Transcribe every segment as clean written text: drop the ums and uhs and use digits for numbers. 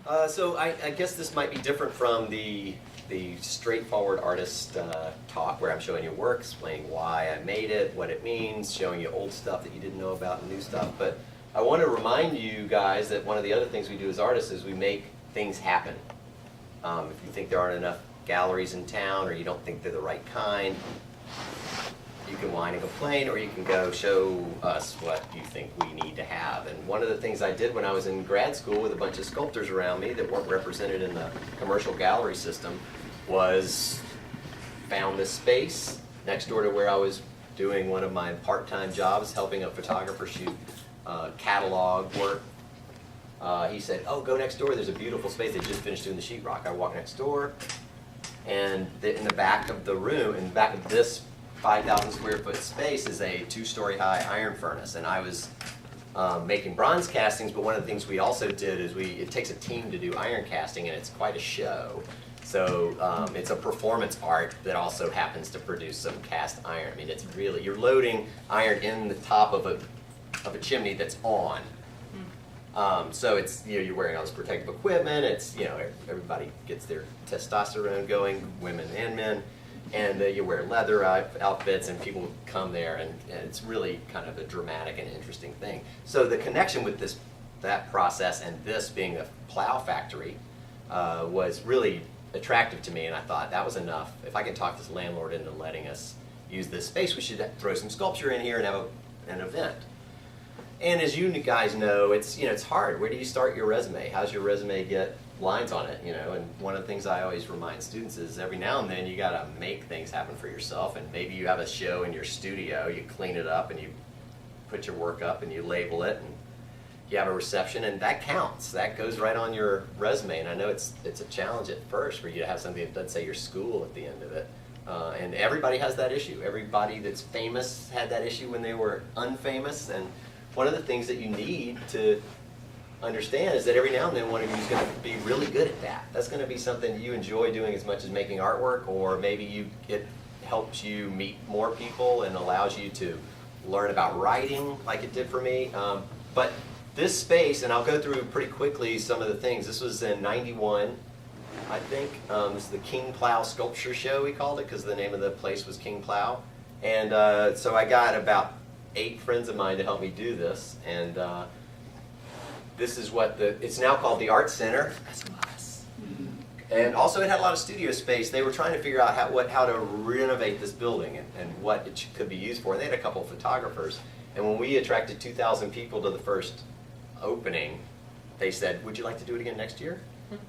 So I guess this might be different from the straightforward artist talk where I'm showing you work, explaining why I made it, what it means, showing you old stuff that you didn't know about and new stuff. But I want to remind you guys that one of the other things we do as artists is we make things happen. If you think there aren't enough galleries in town or you don't think they're the right kind, you can whine and complain, or you can go show us what you think we need to have. And one of the things I did when I was in grad school with a bunch of sculptors around me that weren't represented in the commercial gallery system was found this space next door to where I was doing one of my part-time jobs, helping a photographer shoot catalog work. He said, oh, go next door, there's a beautiful space. They just finished doing the sheetrock. I walked next door, and in the back of the room, in the back of this 5,000 square foot space is a 2-story high iron furnace, and I was making bronze castings, but one of the things we also did is it takes a team to do iron casting, and it's quite a show. So it's a performance art that also happens to produce some cast iron. I mean, it's really, you're loading iron in the top of a chimney that's on. So it's, you're wearing all this protective equipment, it's, everybody gets their testosterone going, women and men. And you wear leather outfits, and people come there, and it's really kind of a dramatic and interesting thing. So the connection with that process and this being a plow factory was really attractive to me, and I thought that was enough. If I can talk this landlord into letting us use this space, we should throw some sculpture in here and have an event. And as you guys know, it's hard. Where do you start your resume? How's your resume get lines on it, and one of the things I always remind students is every now and then you got to make things happen for yourself, and maybe you have a show in your studio, you clean it up and you put your work up and you label it, and you have a reception, and that counts. That goes right on your resume. And I know it's a challenge at first for you to have something that doesn't say your school at the end of it, and everybody has that issue. Everybody that's famous had that issue when they were unfamous, and one of the things that you need to understand is that every now and then one of you is going to be really good at that. That's going to be something you enjoy doing as much as making artwork, or maybe it helps you meet more people and allows you to learn about writing like it did for me. But this space, and I'll go through pretty quickly some of the things. This was in '91, I think. This is the King Plow Sculpture Show, we called it, because the name of the place was King Plow. And so I got about 8 friends of mine to help me do this, and this is what it's now called the Art Center. That's us. And also it had a lot of studio space. They were trying to figure out how to renovate this building and what it could be used for. And they had a couple of photographers. And when we attracted 2,000 people to the first opening, they said, would you like to do it again next year?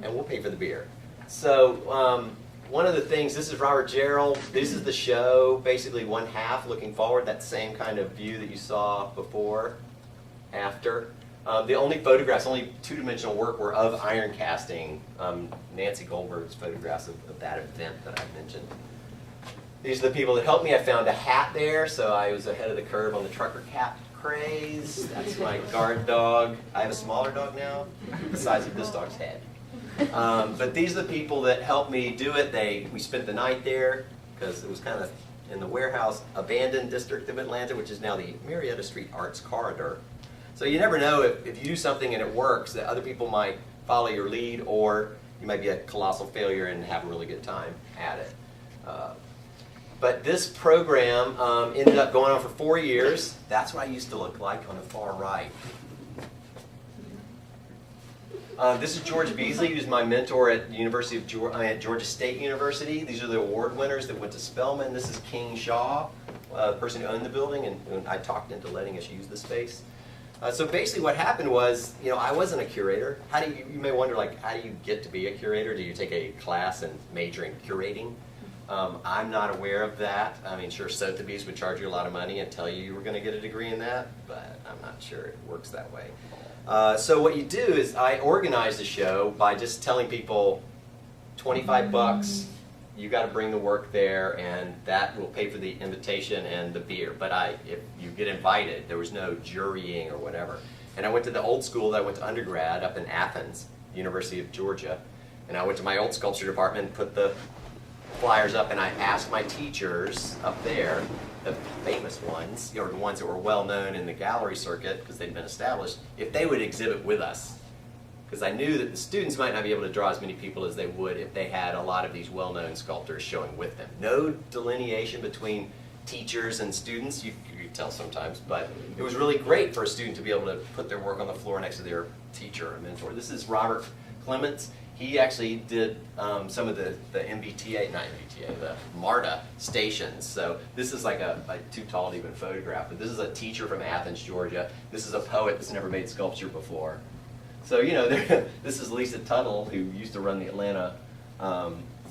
And we'll pay for the beer. So one of the things, this is Robert Gerald. This is the show, basically one half looking forward, that same kind of view that you saw before, after. The only photographs, only 2-dimensional work were of iron casting. Nancy Goldberg's photographs of that event that I mentioned. These are the people that helped me. I found a hat there, so I was ahead of the curve on the trucker cap craze. That's my guard dog. I have a smaller dog now, the size of this dog's head. But these are the people that helped me do it. We spent the night there because it was kind of in the warehouse abandoned district of Atlanta, which is now the Marietta Street Arts Corridor. So you never know if you do something and it works, that other people might follow your lead, or you might be a colossal failure and have a really good time at it. But this program ended up going on for 4 years. That's what I used to look like on the far right. This is George Beasley, who's my mentor at the University of Georgia State University. These are the award winners that went to Spelman. This is King Shaw, the person who owned the building, and I talked into letting us use the space. So basically what happened was, I wasn't a curator. You may wonder, how do you get to be a curator? Do you take a class and major in curating? I'm not aware of that. I mean, sure, Sotheby's would charge you a lot of money and tell you were going to get a degree in that, but I'm not sure it works that way. So what you do is I organize the show by just telling people, 25 bucks, you got to bring the work there, and that will pay for the invitation and the beer. But if you get invited, there was no jurying or whatever. And I went to the old school that I went to undergrad up in Athens, University of Georgia. And I went to my old sculpture department and put the flyers up, and I asked my teachers up there, the famous ones, or the ones that were well known in the gallery circuit because they'd been established, if they would exhibit with us. because I knew that the students might not be able to draw as many people as they would if they had a lot of these well-known sculptors showing with them. No delineation between teachers and students, you could tell sometimes, but it was really great for a student to be able to put their work on the floor next to their teacher or mentor. This is Robert Clements. He actually did some of the MBTA, not MBTA, the MARTA stations. So this is like too tall to even photograph, but this is a teacher from Athens, Georgia. This is a poet that's never made sculpture before. So, you know, this is Lisa Tuttle, who used to run the Atlanta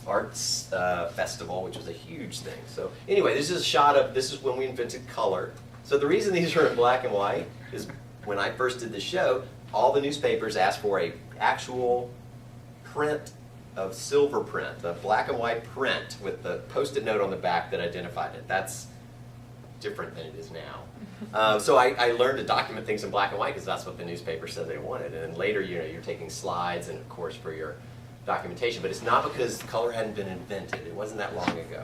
Arts Festival, which was a huge thing. So anyway, this is a shot of, this is when we invented color. So the reason these are in black and white is when I first did the show, all the newspapers asked for a actual print of silver print, the black and white print with the post-it note on the back that identified it. That's different than it is now. So I learned to document things in black and white because that's what the newspaper said they wanted. And then later, you know, you're taking slides and of course for your documentation, but it's not because color hadn't been invented. It wasn't that long ago.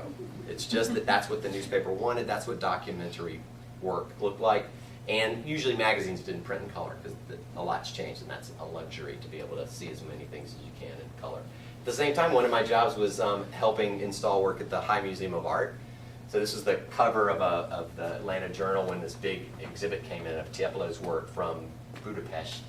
It's just that that's what the newspaper wanted. That's what documentary work looked like. And usually magazines didn't print in color because a lot's changed, and that's a luxury to be able to see as many things as you can in color. At the same time, one of my jobs was helping install work at the High Museum of Art. So this is the cover of the Atlanta Journal when this big exhibit came in of Tiepolo's work from Budapest,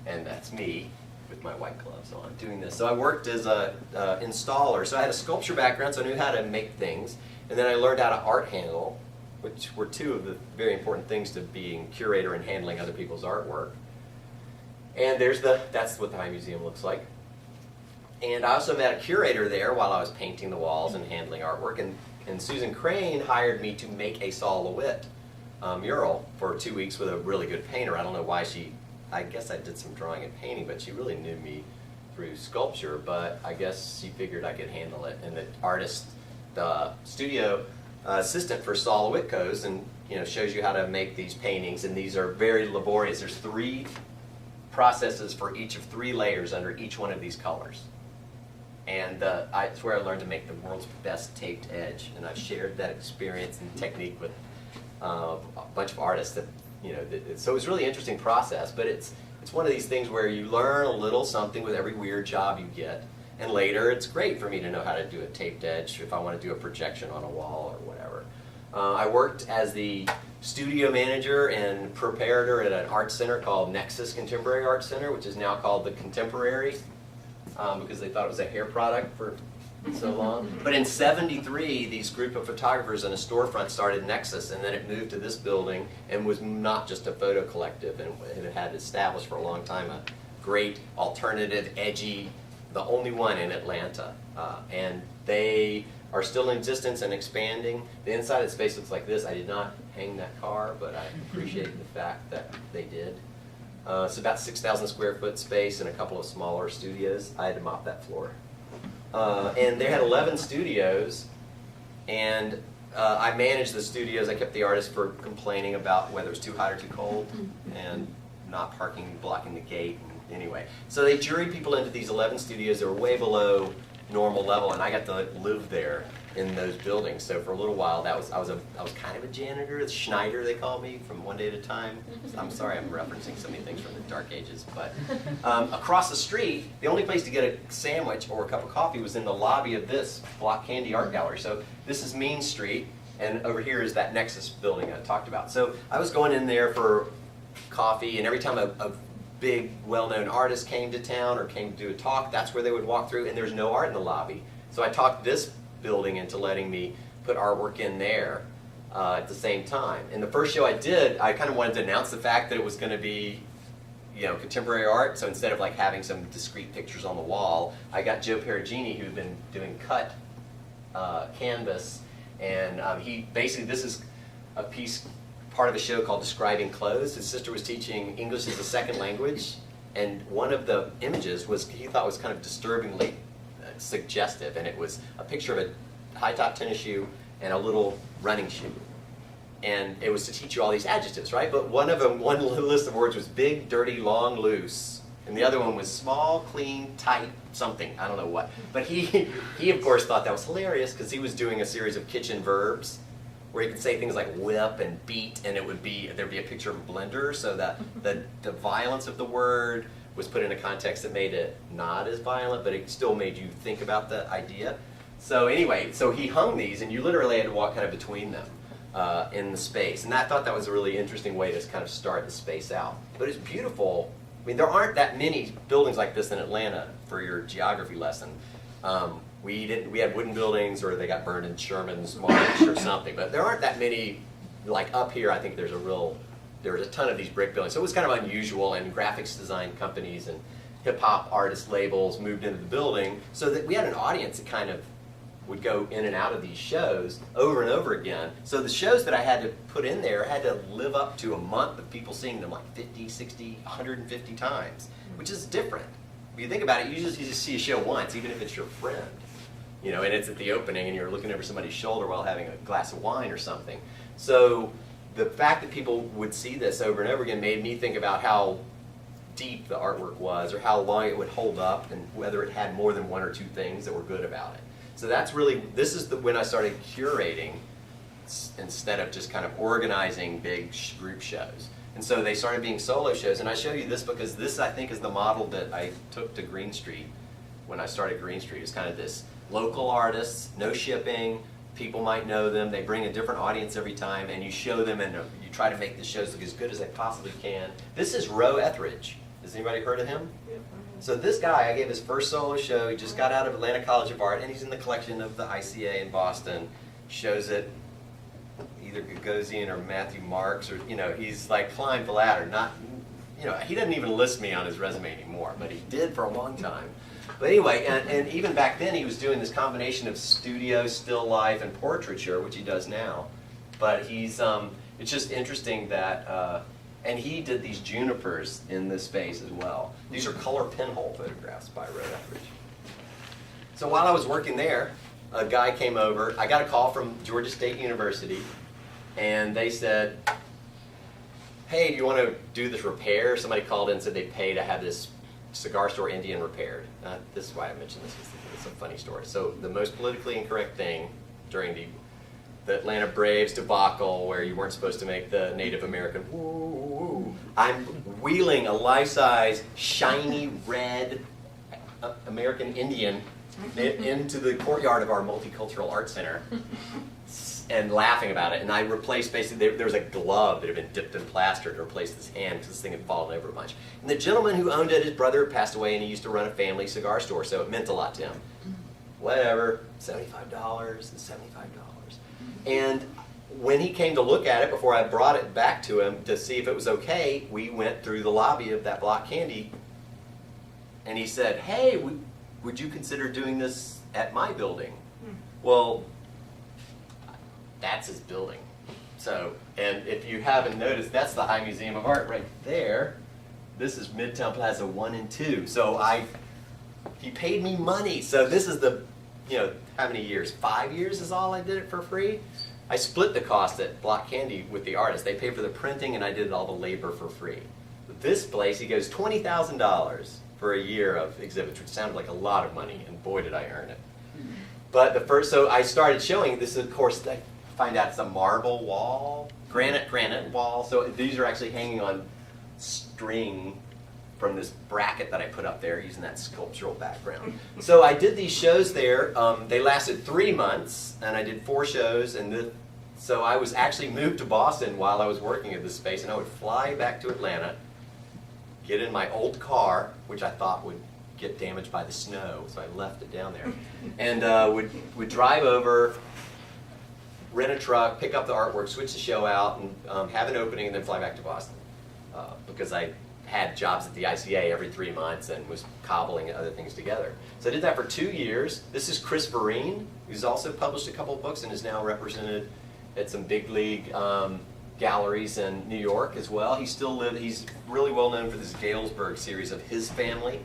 and that's me with my white gloves on doing this. So I worked as a installer. So I had a sculpture background, so I knew how to make things, and then I learned how to art handle, which were two of the very important things to being curator and handling other people's artwork. And that's what the High Museum looks like. And I also met a curator there while I was painting the walls and handling artwork, and Susan Crane hired me to make a Sol LeWitt mural for 2 weeks with a really good painter. I don't know why I guess I did some drawing and painting, but she really knew me through sculpture, but I guess she figured I could handle it. And the studio assistant for Sol LeWitt goes and shows you how to make these paintings, and these are very laborious. There's 3 processes for each of 3 layers under each one of these colors. And it's where I learned to make the world's best taped edge, and I've shared that experience and technique with a bunch of artists. So it was a really interesting process, but it's one of these things where you learn a little something with every weird job you get, and later it's great for me to know how to do a taped edge if I want to do a projection on a wall or whatever. I worked as the studio manager and preparator at an art center called Nexus Contemporary Art Center, which is now called the Contemporary, because they thought it was a hair product for so long. But in '73, these group of photographers in a storefront started Nexus, and then it moved to this building and was not just a photo collective, and it had established for a long time a great alternative, edgy, the only one in Atlanta. And they are still in existence and expanding. The inside of the space looks like this. I did not hang that car, but I appreciate the fact that they did. It's about 6,000 square foot space and a couple of smaller studios. I had to mop that floor. And they had 11 studios, and I managed the studios. I kept the artists from complaining about whether it was too hot or too cold, and not parking, blocking the gate. And anyway, so they juried people into these 11 studios that were way below normal level, and I got to live there in those buildings. So for a little while, I was kind of a janitor. It's Schneider, they call me, from One Day at a Time. I'm sorry, I'm referencing so many things from the dark ages. But across the street, the only place to get a sandwich or a cup of coffee was in the lobby of this Block Candy Art Gallery. So this is Mean Street, and over here is that Nexus building I talked about. So I was going in there for coffee, and every time a big, well-known artist came to town or came to do a talk, that's where they would walk through, and there's no art in the lobby. So I talked this building into letting me put artwork in there at the same time. And the first show I did, I kind of wanted to announce the fact that it was going to be, contemporary art. So instead of like having some discrete pictures on the wall, I got Joe Perugini, who'd been doing cut canvas, and this is a piece, part of the show called Describing Clothes. His sister was teaching English as a second language, and one of the images he thought was kind of disturbingly suggestive, and it was a picture of a high-top tennis shoe and a little running shoe. And it was to teach you all these adjectives, right? But one list of words was big, dirty, long, loose. And the other one was small, clean, tight, something. I don't know what. But he of course thought that was hilarious because he was doing a series of kitchen verbs where he could say things like whip and beat, and there'd be a picture of a blender, so that the violence of the word was put in a context that made it not as violent, but it still made you think about the idea. So anyway, so he hung these, and you literally had to walk kind of between them in the space. And I thought that was a really interesting way to kind of start the space out. But it's beautiful. I mean, there aren't that many buildings like this in Atlanta for your geography lesson. We had wooden buildings, or they got burned in Sherman's March or something. But there aren't that many, like up here. I think there's a ton of these brick buildings. So it was kind of unusual, and graphics design companies and hip-hop artist labels moved into the building so that we had an audience that kind of would go in and out of these shows over and over again. So the shows that I had to put in there had to live up to a month of people seeing them like 50, 60, 150 times, which is different. If you think about it, you just see a show once, even if it's your friend, you know, and it's at the opening and you're looking over somebody's shoulder while having a glass of wine or something. So the fact that people would see this over and over again made me think about how deep the artwork was, or how long it would hold up, and whether it had more than one or two things that were good about it. So that's really, this is when I started curating instead of just kind of organizing big group shows. And so they started being solo shows, and I show you this because this, I think, is the model that I took to Green Street when I started Green Street. It's kind of this local artists, no shipping, people might know them, they bring a different audience every time, and you show them, and you try to make the shows look as good as they possibly can. This is Roe Etheridge. Has anybody heard of him? Yeah. So this guy, I gave his first solo show. He just got out of Atlanta College of Art, and he's in the collection of the ICA in Boston. Shows it either Gagosian or Matthew Marks, or, you know, he's like climbed the ladder. Not, you know, he doesn't even list me on his resume anymore, but he did for a long time. But anyway, and even back then he was doing this combination of studio, still life, and portraiture, which he does now. But he's, it's just interesting that, and he did these junipers in this space as well. These are color pinhole photographs by Roe Etheridge. So while I was working there, a guy came over. I got a call from Georgia State University, and they said, hey, do you want to do this repair? Somebody called in and said they'd pay to have this cigar store Indian repaired. This is why I mentioned this, it's a funny story. So the most politically incorrect thing during the Atlanta Braves debacle, where you weren't supposed to make the Native American woo, woo, woo. I'm wheeling a life-size, shiny red American Indian into the courtyard of our multicultural art center and laughing about it. And I replaced, basically, there was a glove that had been dipped in plaster to replace this hand because this thing had fallen over a bunch. And the gentleman who owned it, his brother had passed away, and he used to run a family cigar store, so it meant a lot to him. Whatever, $75 and $75. And when he came to look at it, before I brought it back to him to see if it was okay, we went through the lobby of that Block Candy, and he said, hey, would you consider doing this at my building? Well, that's his building. So, and if you haven't noticed, that's the High Museum of Art right there. This is Midtown Plaza 1 and 2. So he paid me money. So this is the, you know, how many years? 5 years is all I did it for free. I split the cost at Block Candy with the artist. They paid for the printing, and I did all the labor for free. But this place, he goes $20,000 for a year of exhibits, which sounded like a lot of money, and boy did I earn it. But so I started showing this, of course, I find out it's a marble wall, granite wall. So these are actually hanging on string from this bracket that I put up there using that sculptural background. So I did these shows there. They lasted 3 months, and I did 4 shows. And so I was actually moved to Boston while I was working at this space, and I would fly back to Atlanta, get in my old car, which I thought would get damaged by the snow, so I left it down there, and would drive over, rent a truck, pick up the artwork, switch the show out, and have an opening, and then fly back to Boston, because I had jobs at the ICA every 3 months and was cobbling other things together. So I did that for 2 years. This is Chris Vereen, who's also published a couple of books and is now represented at some big league galleries in New York as well. He's really well known for this Galesburg series of his family.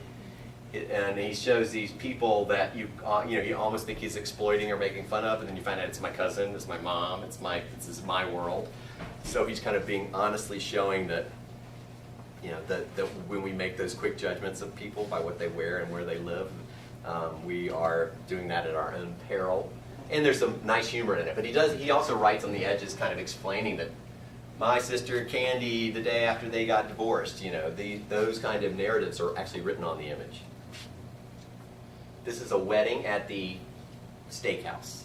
And he shows these people that you almost think he's exploiting or making fun of, and then you find out it's my cousin, it's my mom, this is my world. So he's kind of being honestly showing that, you know, that when we make those quick judgments of people by what they wear and where they live, we are doing that at our own peril. And there's some nice humor in it. But he also writes on the edges, kind of explaining that my sister Candy the day after they got divorced. Those kind of narratives are actually written on the image. This is a wedding at the steakhouse.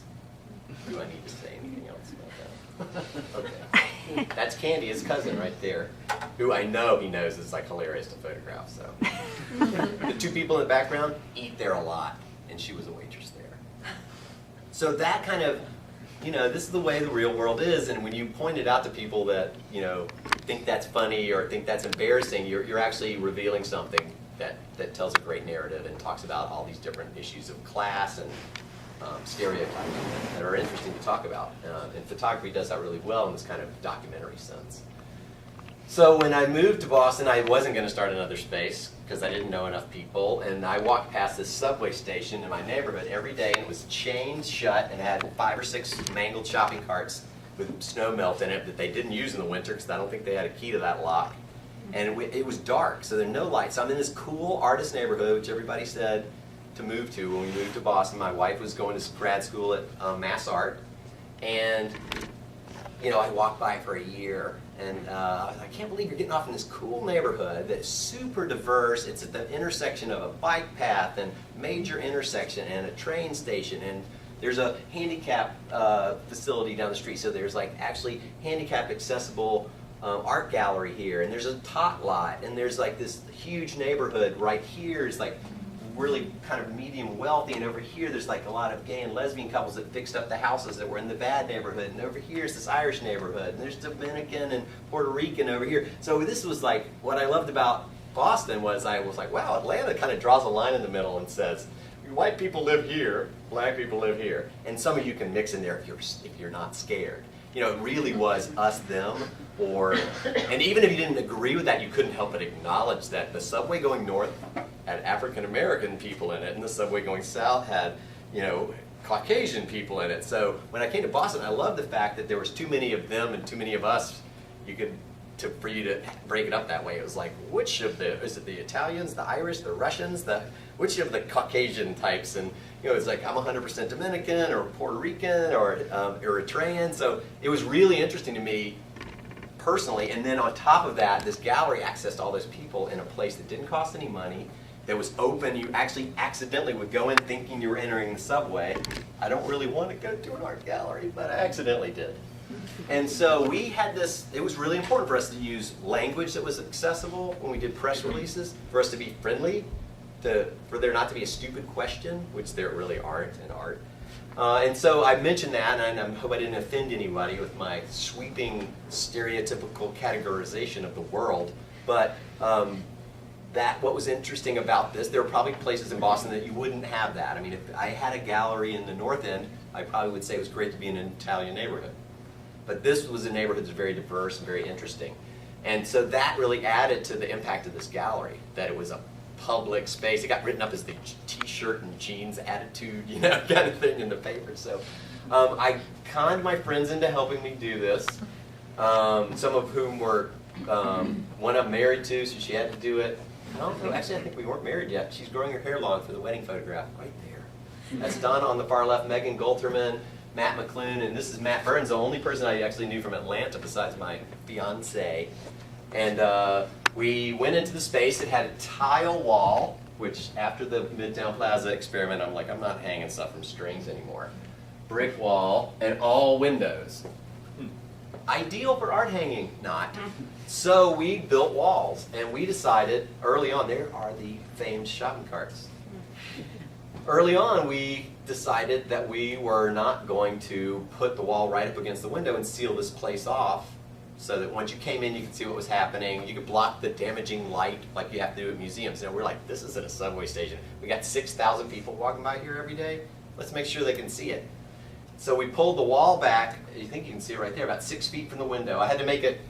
Do I need to say anything else about that? Okay. That's Candy, his cousin right there, who I know he knows is like hilarious to photograph. So the two people in the background eat there a lot, and she was a waitress there. So that kind of, this is the way the real world is, and when you point it out to people that, think that's funny or think that's embarrassing, you're actually revealing something that tells a great narrative and talks about all these different issues of class and stereotypes that are interesting to talk about. And photography does that really well in this kind of documentary sense. So when I moved to Boston, I wasn't going to start another space because I didn't know enough people, and I walked past this subway station in my neighborhood every day, and it was chained shut and had 5 or 6 mangled shopping carts with snow melt in it that they didn't use in the winter because I don't think they had a key to that lock. And it was dark, so there are no lights. So I'm in this cool artist neighborhood, which everybody said to move to when we moved to Boston. My wife was going to grad school at Mass Art, and I walked by for a year, and I can't believe you're getting off in this cool neighborhood that's super diverse. It's at the intersection of a bike path and major intersection and a train station, and there's a handicap facility down the street, so there's like actually handicap accessible art gallery here, and there's a tot lot, and there's like this huge neighborhood right here is like really kind of medium wealthy, and over here there's like a lot of gay and lesbian couples that fixed up the houses that were in the bad neighborhood, and over here is this Irish neighborhood, and there's Dominican and Puerto Rican over here. So this was like, what I loved about Boston was I was like, wow, Atlanta kind of draws a line in the middle and says, white people live here, black people live here, and some of you can mix in there if you're not scared. It really was us, them, and even if you didn't agree with that, you couldn't help but acknowledge that the subway going north had African American people in it, and the subway going south had, Caucasian people in it. So when I came to Boston, I loved the fact that there was too many of them and too many of us. For you to break it up that way, it was like, is it the Italians, the Irish, the Russians, which of the Caucasian types? And it's like, I'm 100% Dominican or Puerto Rican or Eritrean. So it was really interesting to me personally. And then on top of that, this gallery accessed all those people in a place that didn't cost any money, that was open. You actually accidentally would go in thinking you were entering the subway. I don't really want to go to an art gallery, but I accidentally did. And so we had this, it was really important for us to use language that was accessible when we did press releases, for us to be friendly, for there not to be a stupid question, which there really aren't in art. And so I mentioned that, and I hope I didn't offend anybody with my sweeping stereotypical categorization of the world, but what was interesting about this, there were probably places in Boston that you wouldn't have that. I mean, if I had a gallery in the North End, I probably would say it was great to be in an Italian neighborhood. But this was a neighborhood that's very diverse and very interesting. And so that really added to the impact of this gallery, that it was a public space. It got written up as the t-shirt and jeans attitude, kind of thing in the paper. So I conned my friends into helping me do this, some of whom were, one of them married to, so she had to do it. I don't know, actually I think we weren't married yet. She's growing her hair long for the wedding photograph, right there. That's Donna on the far left, Megan Golterman, Matt McClune, and this is Matt Burns, the only person I actually knew from Atlanta besides my fiance. And we went into the space. It had a tile wall, which after the Midtown Plaza experiment, I'm like, I'm not hanging stuff from strings anymore. Brick wall and all windows. Ideal for art hanging, not. So we built walls, and we decided early on, there are the famed shopping carts. Early on, we decided that we were not going to put the wall right up against the window and seal this place off so that once you came in, you could see what was happening. You could block the damaging light like you have to do at museums. And we're like, this isn't a subway station. We got 6,000 people walking by here every day. Let's make sure they can see it. So we pulled the wall back. You think you can see it right there, about 6 feet from the window. I had to make it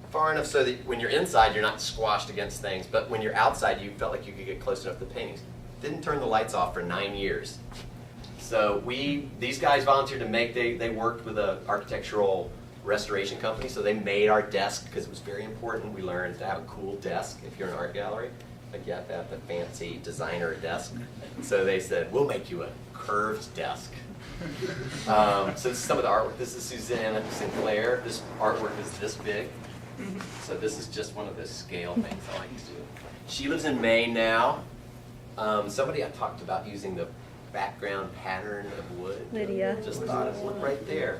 far enough so that when you're inside, you're not squashed against things. But when you're outside, you felt like you could get close enough to the paintings. Didn't turn the lights off for 9 years. So these guys volunteered to make, they worked with an architectural restoration company, so they made our desk because it was very important. We learned to have a cool desk if you're an art gallery. Like you have to have the fancy designer desk. So they said, we'll make you a curved desk. So this is some of the artwork. This is Susanna Sinclair. This artwork is this big. So this is just one of the scale things I like to do. She lives in Maine now. Somebody I talked about using the background pattern of wood. Lydia. Just thought of it. Look right there.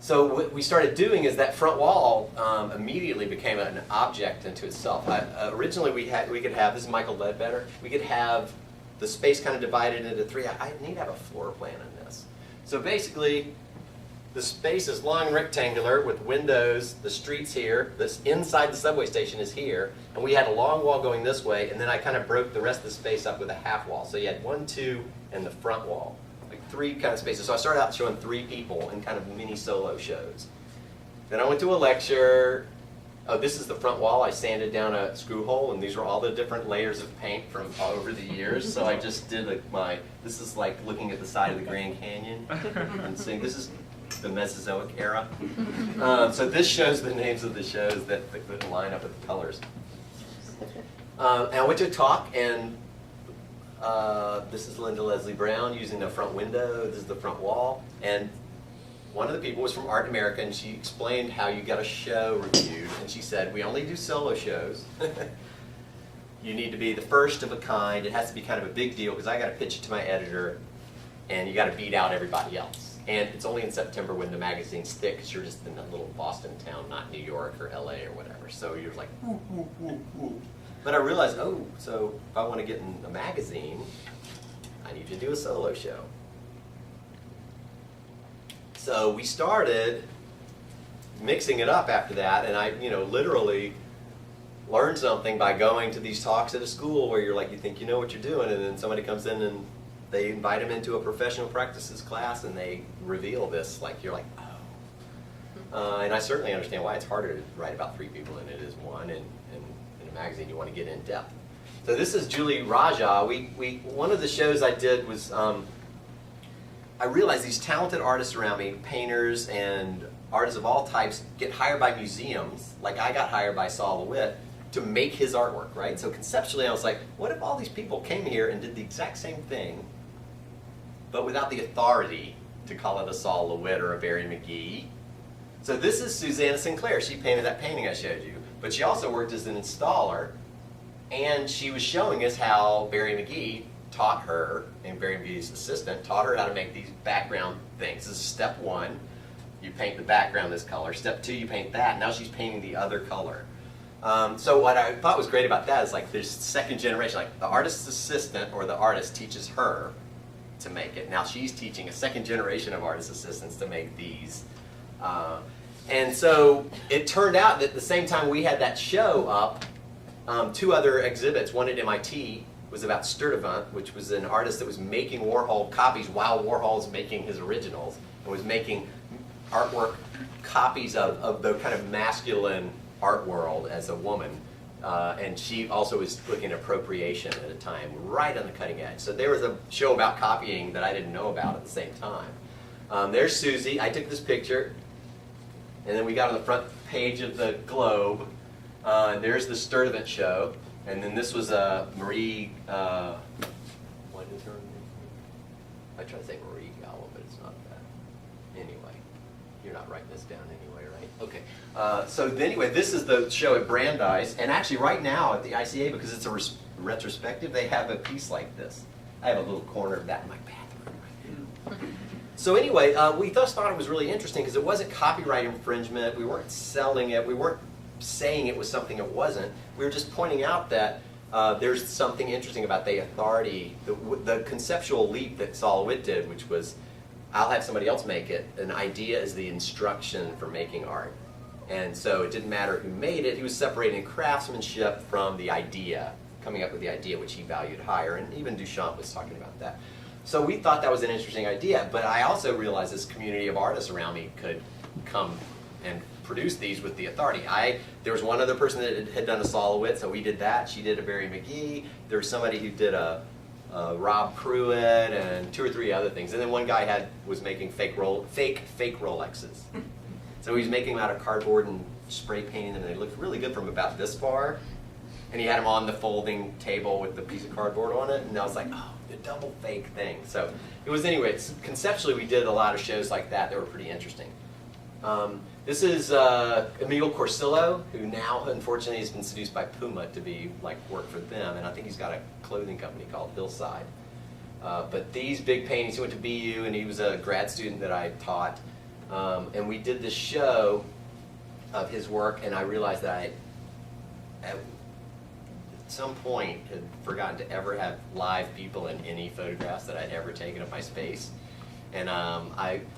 So what we started doing is that front wall immediately became an object unto itself. Originally we could have, this is Michael Ledbetter, we could have the space kind of divided into three. I need to have a floor plan on this. So basically, the space is long rectangular with windows, the street's here, this inside the subway station is here, and we had a long wall going this way, and then I kind of broke the rest of the space up with a half wall. So you had 1, 2, and the front wall. Like 3 kind of spaces. So I started out showing 3 people in kind of mini solo shows. Then I went to a lecture. Oh, this is the front wall. I sanded down a screw hole, and these were all the different layers of paint from all over the years. So I just did this is like looking at the side of the Grand Canyon and seeing, this is the Mesozoic era. So this shows the names of the shows that line up with the colors. And I went to a talk, and this is Linda Lesley Brown using the front window. This is the front wall. And one of the people was from Art in America, and she explained how you got a show reviewed. And she said, we only do solo shows. You need to be the first of a kind. It has to be kind of a big deal, because I got to pitch it to my editor, and you got to beat out everybody else. And it's only in September when the magazine's thick, because you're just in a little Boston town, not New York or LA or whatever. So you're like, woo, woo, woo, woo. But I realized, oh, so if I want to get in a magazine, I need to do a solo show. So we started mixing it up after that, and I, literally learned something by going to these talks at a school where you're like, you think you know what you're doing, and then somebody comes in and they invite them into a professional practices class, and they reveal this, like, you're like, oh. And I certainly understand why it's harder to write about 3 people than it is one, and in a magazine you want to get in depth. So this is Julie Raja. One of the shows I did was, I realized these talented artists around me, painters and artists of all types, get hired by museums, like I got hired by Saul LeWitt, to make his artwork, right? So conceptually I was like, what if all these people came here and did the exact same thing, but without the authority to call it a Saul LeWitt or a Barry McGee? So this is Susanna Sinclair. She painted that painting I showed you, but she also worked as an installer, and she was showing us how Barry McGee taught her, and Barry McGee's assistant taught her how to make these background things. This is step 1. You paint the background this color. Step 2, you paint that. Now she's painting the other color. So what I thought was great about that is, like, there's second generation, like the artist's assistant or the artist teaches her to make it. Now she's teaching a second generation of artist assistants to make these. And so it turned out that at the same time we had that show up, 2 other exhibits. One at MIT was about Sturtevant, which was an artist that was making Warhol copies while Warhol's making his originals, and was making artwork copies of the kind of masculine art world as a woman. And she also was looking at appropriation at a time, right on the cutting edge. So there was a show about copying that I didn't know about at the same time. There's Susie. I took this picture, and then we got on the front page of the Globe. There's the Sturtevant show. And then this was Marie, what is her name? I try to say Marie Gallo, but it's not that. Anyway, you're not writing this down anyway, right? Okay. So anyway, this is the show at Brandeis. And actually right now at the ICA, because it's a retrospective, they have a piece like this. I have a little corner of that in my bathroom right now. So anyway, we thus thought it was really interesting because it wasn't copyright infringement. We weren't selling it. We weren't saying it was something it wasn't. We were just pointing out that there's something interesting about the authority, the conceptual leap that Saul LeWitt did, which was, I'll have somebody else make it. An idea is the instruction for making art. And so it didn't matter who made it. He was separating craftsmanship from the idea, coming up with the idea which he valued higher. And even Duchamp was talking about that. So we thought that was an interesting idea. But I also realized this community of artists around me could come and produce these with the authority. There was one other person that had done a Saul LeWitt, so we did that. She did a Barry McGee. There was somebody who did a Rob Pruitt and 2 or 3 other things. And then one guy was making fake Rolexes. So he was making them out of cardboard and spray painting them, and they looked really good from about this far. And he had them on the folding table with the piece of cardboard on it, and I was like, oh, the double fake thing. So it was, anyway, conceptually we did a lot of shows like that were pretty interesting. This is Emil Corsillo, who now unfortunately has been seduced by Puma to be work for them, and I think he's got a clothing company called Hillside. But these big paintings, he went to BU, and he was a grad student that I taught, and we did this show of his work, and I realized that I, at some point, had forgotten to ever have live people in any photographs that I'd ever taken of my space. And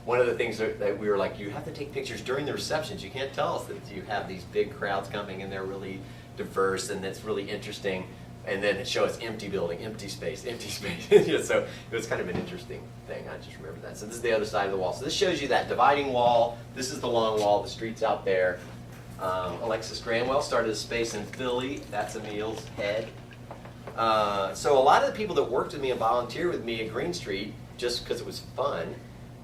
one of the things that we were like, you have to take pictures during the receptions. You can't tell us that you have these big crowds coming and they're really diverse and it's really interesting. And then it show us empty building, empty space, empty space. So it was kind of an interesting thing. I just remember that. So this is the other side of the wall. So this shows you that dividing wall. This is the long wall. The street's out there. Alexis Granwell started a space in Philly. That's Emil's head. So a lot of the people that worked with me and volunteered with me at Green Street, just because it was fun,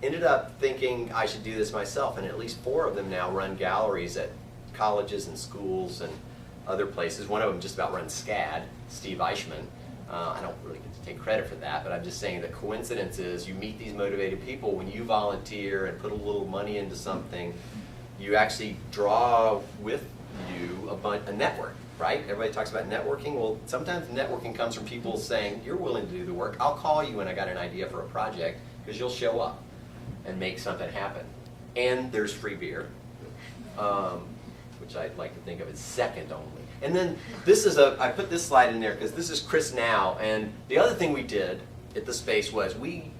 ended up thinking I should do this myself, and at least 4 of them now run galleries at colleges and schools and other places. One of them just about runs SCAD, Steve Eichmann. I don't really get to take credit for that, but I'm just saying the coincidence is you meet these motivated people when you volunteer and put a little money into something, you actually draw with you a network. Right? Everybody talks about networking. Well, sometimes networking comes from people saying, you're willing to do the work. I'll call you when I got an idea for a project because you'll show up and make something happen. And there's free beer, which I like to think of as second only. And then this is I put this slide in there because this is Chris Now. And the other thing we did at the space was we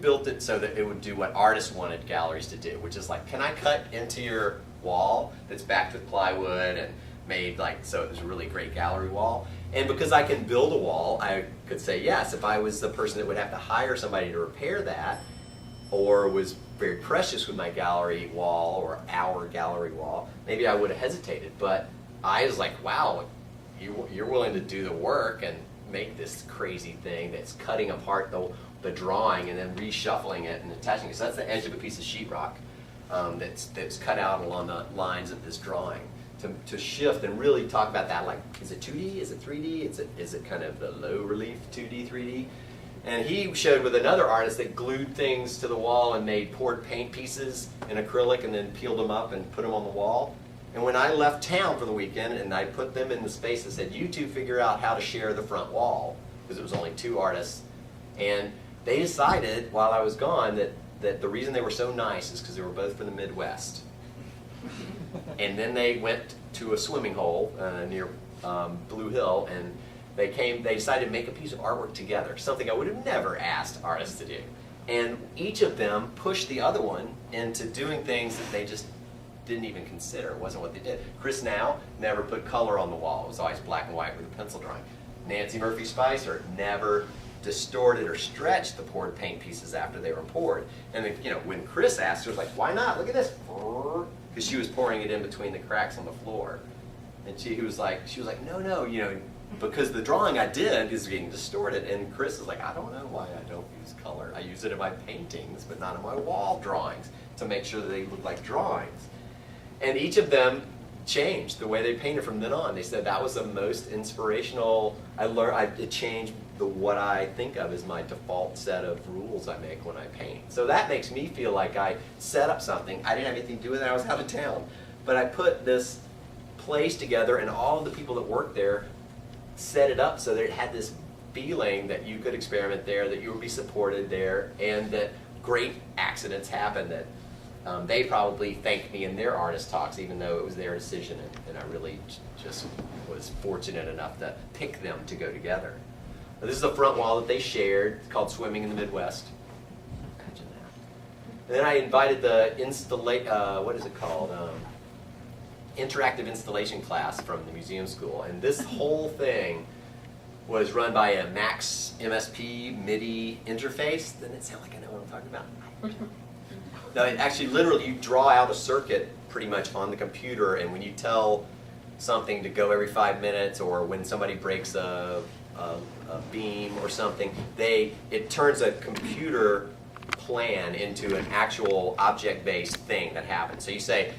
built it so that it would do what artists wanted galleries to do, which is like, can I cut into your wall that's backed with plywood and made so it was a really great gallery wall. And because I can build a wall, I could say yes. If I was the person that would have to hire somebody to repair that, or was very precious with my gallery wall or our gallery wall, maybe I would have hesitated. But I was like, wow, you're willing to do the work and make this crazy thing that's cutting apart the drawing and then reshuffling it and attaching it. So that's the edge of a piece of sheetrock that's cut out along the lines of this drawing. To shift and really talk about that, is it 2D, is it 3D, is it kind of the low relief 2D, 3D? And he showed with another artist that glued things to the wall and made poured paint pieces in acrylic and then peeled them up and put them on the wall. And when I left town for the weekend and I put them in the space, I said, you two figure out how to share the front wall, because it was only 2 artists. And they decided while I was gone that the reason they were so nice is because they were both from the Midwest. And then they went to a swimming hole near Blue Hill, and they decided to make a piece of artwork together, something I would have never asked artists to do. And each of them pushed the other one into doing things that they just didn't even consider. It wasn't what they did. Chris Now never put color on the wall. It was always black and white with a pencil drawing. Nancy Murphy Spicer never distorted or stretched the poured paint pieces after they were poured. And then, when Chris asked, she was like, why not? Look at this. Because she was pouring it in between the cracks on the floor. And she was like, no, because the drawing I did is being distorted. And Chris is like, I don't know why I don't use color. I use it in my paintings, but not in my wall drawings, to make sure that they look like drawings. And each of them changed the way they painted from then on. They said that was the most inspirational. It changed what I think of as my default set of rules I make when I paint. So that makes me feel like I set up something. I didn't have anything to do with it. I was out of town. But I put this place together, and all of the people that worked there set it up so that it had this feeling that you could experiment there, that you would be supported there, and that great accidents happen, that they probably thanked me in their artist talks, even though it was their decision, and I really just was fortunate enough to pick them to go together. This is a front wall that they shared. It's called Swimming in the Midwest. Imagine that. And then I invited the interactive installation class from the museum school. And this whole thing was run by a Max MSP MIDI interface. Doesn't it sound like I know what I'm talking about? No, it actually literally you draw out a circuit pretty much on the computer, and when you tell something to go every 5 minutes, or when somebody breaks a beam or something, it turns a computer plan into an actual object-based thing that happens. So you say,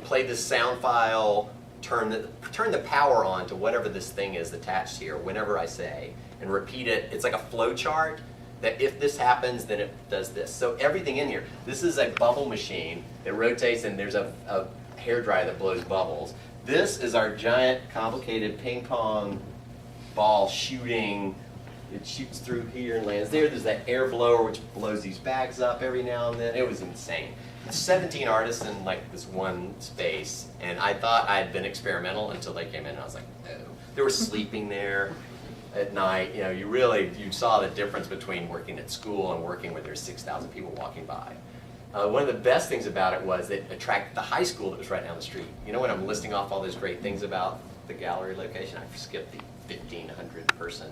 play this sound file, turn the power on to whatever this thing is attached here whenever I say, and repeat it. It's like a flow chart that if this happens, then it does this. So everything in here, this is a bubble machine that rotates, and there's a hairdryer that blows bubbles. This is our giant, complicated ping pong ball shooting. It shoots through here and lands there. There's that air blower which blows these bags up every now and then. It was insane. 17 artists in like this one space, and I thought I had been experimental until they came in, and I was like, no. They were sleeping there at night. You know, you saw the difference between working at school and working where there's 6,000 people walking by. One of the best things about it was it attracted the high school that was right down the street. You know, when I'm listing off all those great things about the gallery location, I skipped the 1,500 person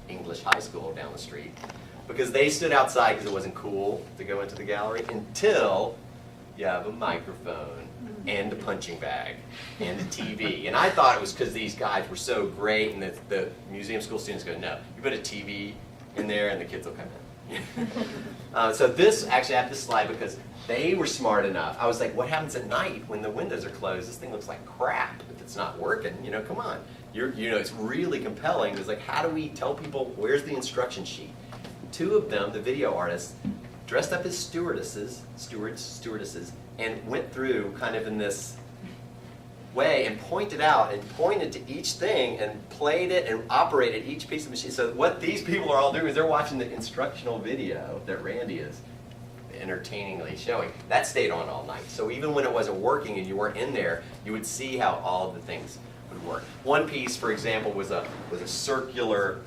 English high school down the street because they stood outside because it wasn't cool to go into the gallery until you have a microphone and a punching bag and a TV. And I thought it was because these guys were so great, and the museum school students go, no, you put a TV in there and the kids will come in. So this, actually I have this slide because they were smart enough. I was like, what happens at night when the windows are closed? This thing looks like crap if it's not working. You know, come on. You know, it's really compelling. It's like, how do we tell people, where's the instruction sheet? Two of them, the video artists, dressed up as stewardesses, and went through kind of in this way and pointed out and pointed to each thing and played it and operated each piece of machine. So what these people are all doing is they're watching the instructional video that Randy is entertainingly showing. That stayed on all night. So even when it wasn't working and you weren't in there, you would see how all of the things would work. One piece, for example, was a circular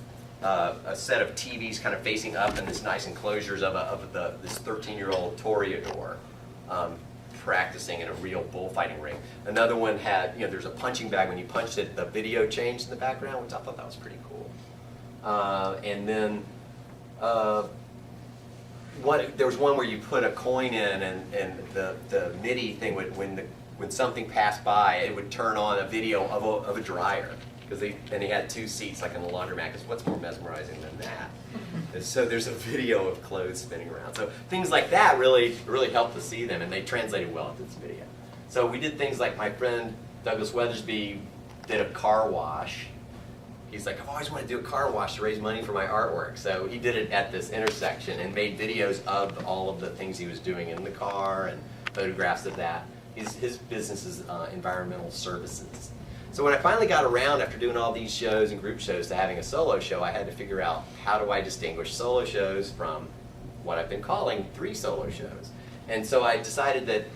a set of TVs kind of facing up in this nice enclosures of this 13-year-old toreador practicing in a real bullfighting ring. Another one had, you know, there's a punching bag. When you punched it, the video changed in the background, which I thought that was pretty cool. And then there was one where you put a coin in, and the MIDI thing would, when something passed by, it would turn on a video of a dryer. And he had two seats like in the laundromat, because what's more mesmerizing than that? And so there's a video of clothes spinning around. So things like that really helped to see them, and they translated well into this video. So we did things like my friend Douglas Weathersby did a car wash. He's like, I've always wanted to do a car wash to raise money for my artwork. So he did it at this intersection and made videos of all of the things he was doing in the car and photographs of that. His business is environmental services. So when I finally got around after doing all these shows and group shows to having a solo show, I had to figure out how do I distinguish solo shows from what I've been calling 3 solo shows. And so I decided that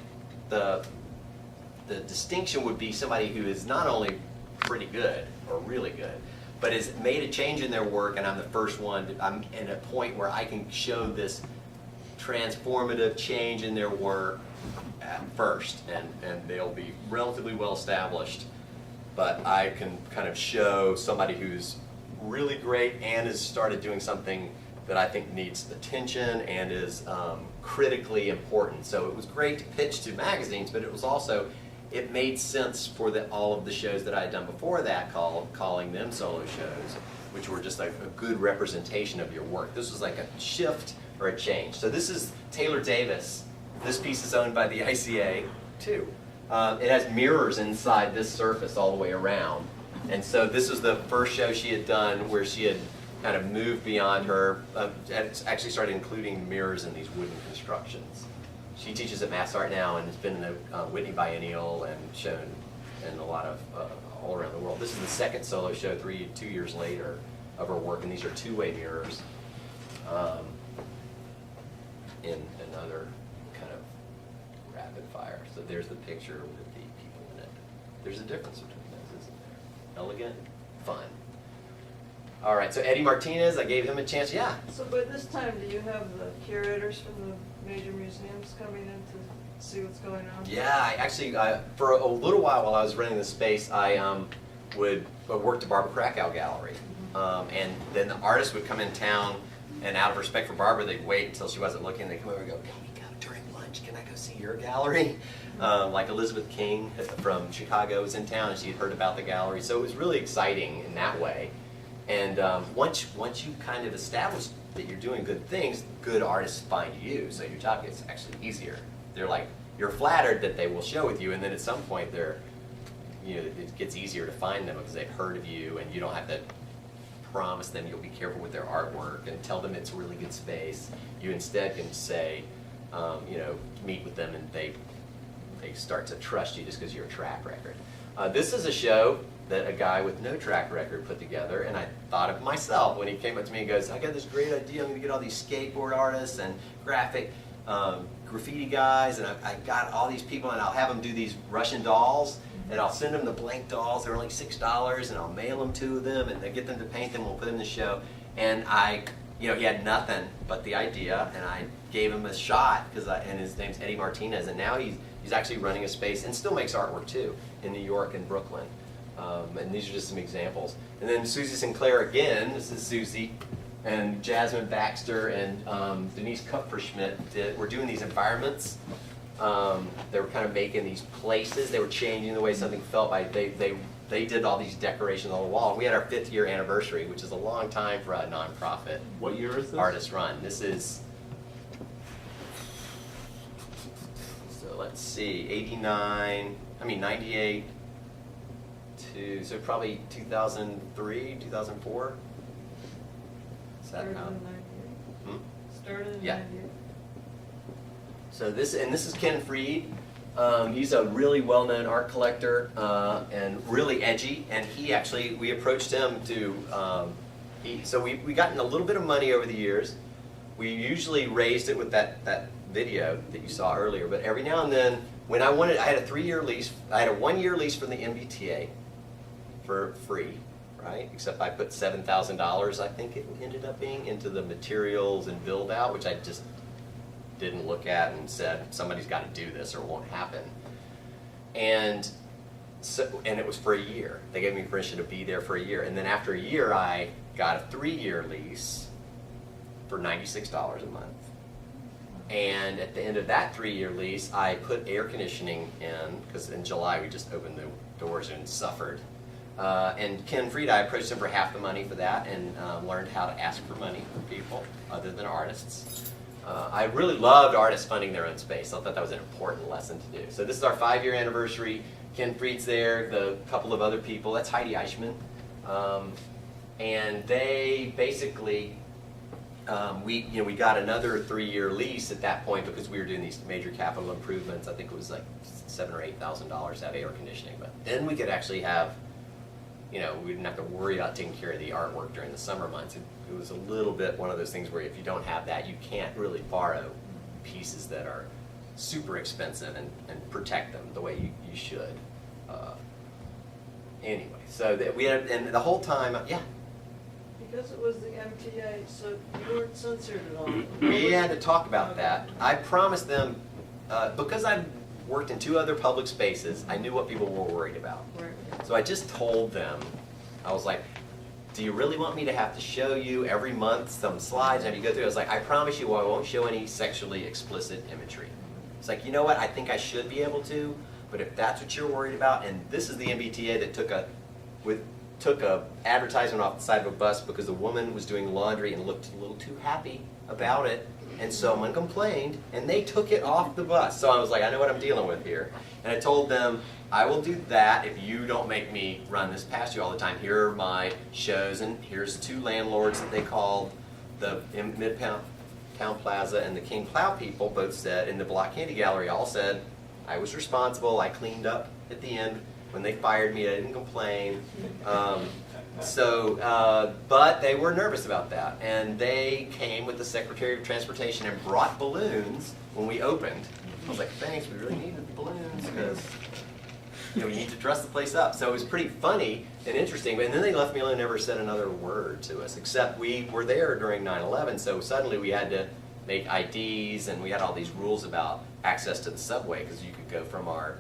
the distinction would be somebody who is not only pretty good or really good, but has made a change in their work, and I'm the first one. I'm at a point where I can show this transformative change in their work first, and they'll be relatively well established. But I can kind of show somebody who's really great and has started doing something that I think needs attention and is critically important. So it was great to pitch to magazines, but it was also, it made sense for all of the shows that I had done before that, calling them solo shows, which were just like a good representation of your work. This was like a shift or a change. So this is Taylor Davis. This piece is owned by the ICA too. It has mirrors inside this surface all the way around. And so this was the first show she had done where she had kind of moved beyond her, actually started including mirrors in these wooden constructions. She teaches at Mass Art now and has been in the Whitney Biennial and shown in a lot of, all around the world. This is the second solo show 2 years later of her work, and these are two-way mirrors in another kind of rapid fire. So there's the picture with the people in it. There's a difference between those, isn't there? Elegant, fun. All right, so Eddie Martinez, I gave him a chance. Yeah. So by this time, do you have the curators from the major museums coming in to see what's going on? Yeah, I actually, for a little while I was running the space, I worked at Barbara Krakow Gallery. And then the artists would come in town, and out of respect for Barbara, they'd wait until she wasn't looking. They'd come over and go, can we go during lunch? Can I go see your gallery? Like Elizabeth King from Chicago was in town, and she had heard about the gallery. So it was really exciting in that way. And once you kind of establish that you're doing good things, good artists find you. So your job gets actually easier. They're like, you're flattered that they will show with you, and then at some point they're, you know, it gets easier to find them because they've heard of you, and you don't have to promise them you'll be careful with their artwork and tell them it's a really good space. You instead can say, you know, meet with them, and they start to trust you just because of your track record. This is a show that a guy with no track record put together, and I thought of myself when he came up to me and goes, I got this great idea, I'm going to get all these skateboard artists and graphic graffiti guys, and I got all these people, and I'll have them do these Russian dolls, and I'll send them the blank dolls, they're only $6, and I'll mail them to them, and I get them to paint them, we'll put them in the show. And you know, he had nothing but the idea, and I gave him a shot, and his name's Eddie Martinez, and now he's actually running a space, and still makes artwork too, in New York and Brooklyn. And these are just some examples. And then Susie Sinclair again, this is Susie, and Jasmine Baxter and Denise Kupferschmidt were doing these environments. They were kind of making these places. They were changing the way something felt. They did all these decorations on the wall. We had our 5th year anniversary, which is a long time for a nonprofit. What year is this? Artist run. This is, so let's see, 98 to, so probably 2003, 2004. Is that Started how? in 98. Hmm? Started in Yeah. 98. So this is Ken Fried. He's a really well-known art collector and really edgy. And we approached him to. So we gotten a little bit of money over the years. We usually raised it with that video that you saw earlier. But every now and then, when I had a 3-year lease. I had a 1-year lease from the MBTA for free, right? Except I put $7,000, I think it ended up being, into the materials and build out, which I just didn't look at and said, somebody's got to do this or it won't happen. And it was for a year. They gave me permission to be there for a year. And then after a year, I got a 3-year lease for $96 a month. And at the end of that 3-year lease, I put air conditioning in, because in July we just opened the doors in Suffolk. And Ken Fried, I approached him for half the money for that, and learned how to ask for money from people other than artists. I really loved artists funding their own space. I thought that was an important lesson to do. So this is our 5-year anniversary. Ken Fried's there, the couple of other people. That's Heidi Eichmann. And they basically, we got another 3-year lease at that point because we were doing these major capital improvements. I think it was like $7,000 or $8,000 to have air conditioning. But then we could actually have, we didn't have to worry about taking care of the artwork during the summer months. It was a little bit one of those things where if you don't have that, you can't really borrow pieces that are super expensive and protect them the way you should. Anyway, so we had, and the whole time, yeah. Because it was the MTA, so you weren't censored at all. We had to talk about that. I promised them, because I've worked in 2 other public spaces, I knew what people were worried about. Right. So I just told them, I was like, do you really want me to have to show you every month some slides and have you go through? I was like, I promise you I won't show any sexually explicit imagery. It's like, you know what, I think I should be able to, but if that's what you're worried about, and this is the MBTA that took a advertisement off the side of a bus because the woman was doing laundry and looked a little too happy about it, and someone complained, and they took it off the bus. So I was like, I know what I'm dealing with here. And I told them, I will do that if you don't make me run this past you all the time. Here are my shows, and here's 2 landlords that they called, the Midtown Plaza and the King Plow people both said, and the Block Candy Gallery all said, I was responsible, I cleaned up at the end. When they fired me, I didn't complain. But they were nervous about that. And they came with the Secretary of Transportation and brought balloons when we opened. I was like, thanks, we really needed the balloons because we need to dress the place up. So it was pretty funny and interesting. And then they left me alone and never said another word to us, except we were there during 9/11. So suddenly we had to make IDs, and we had all these rules about access to the subway because you could go from our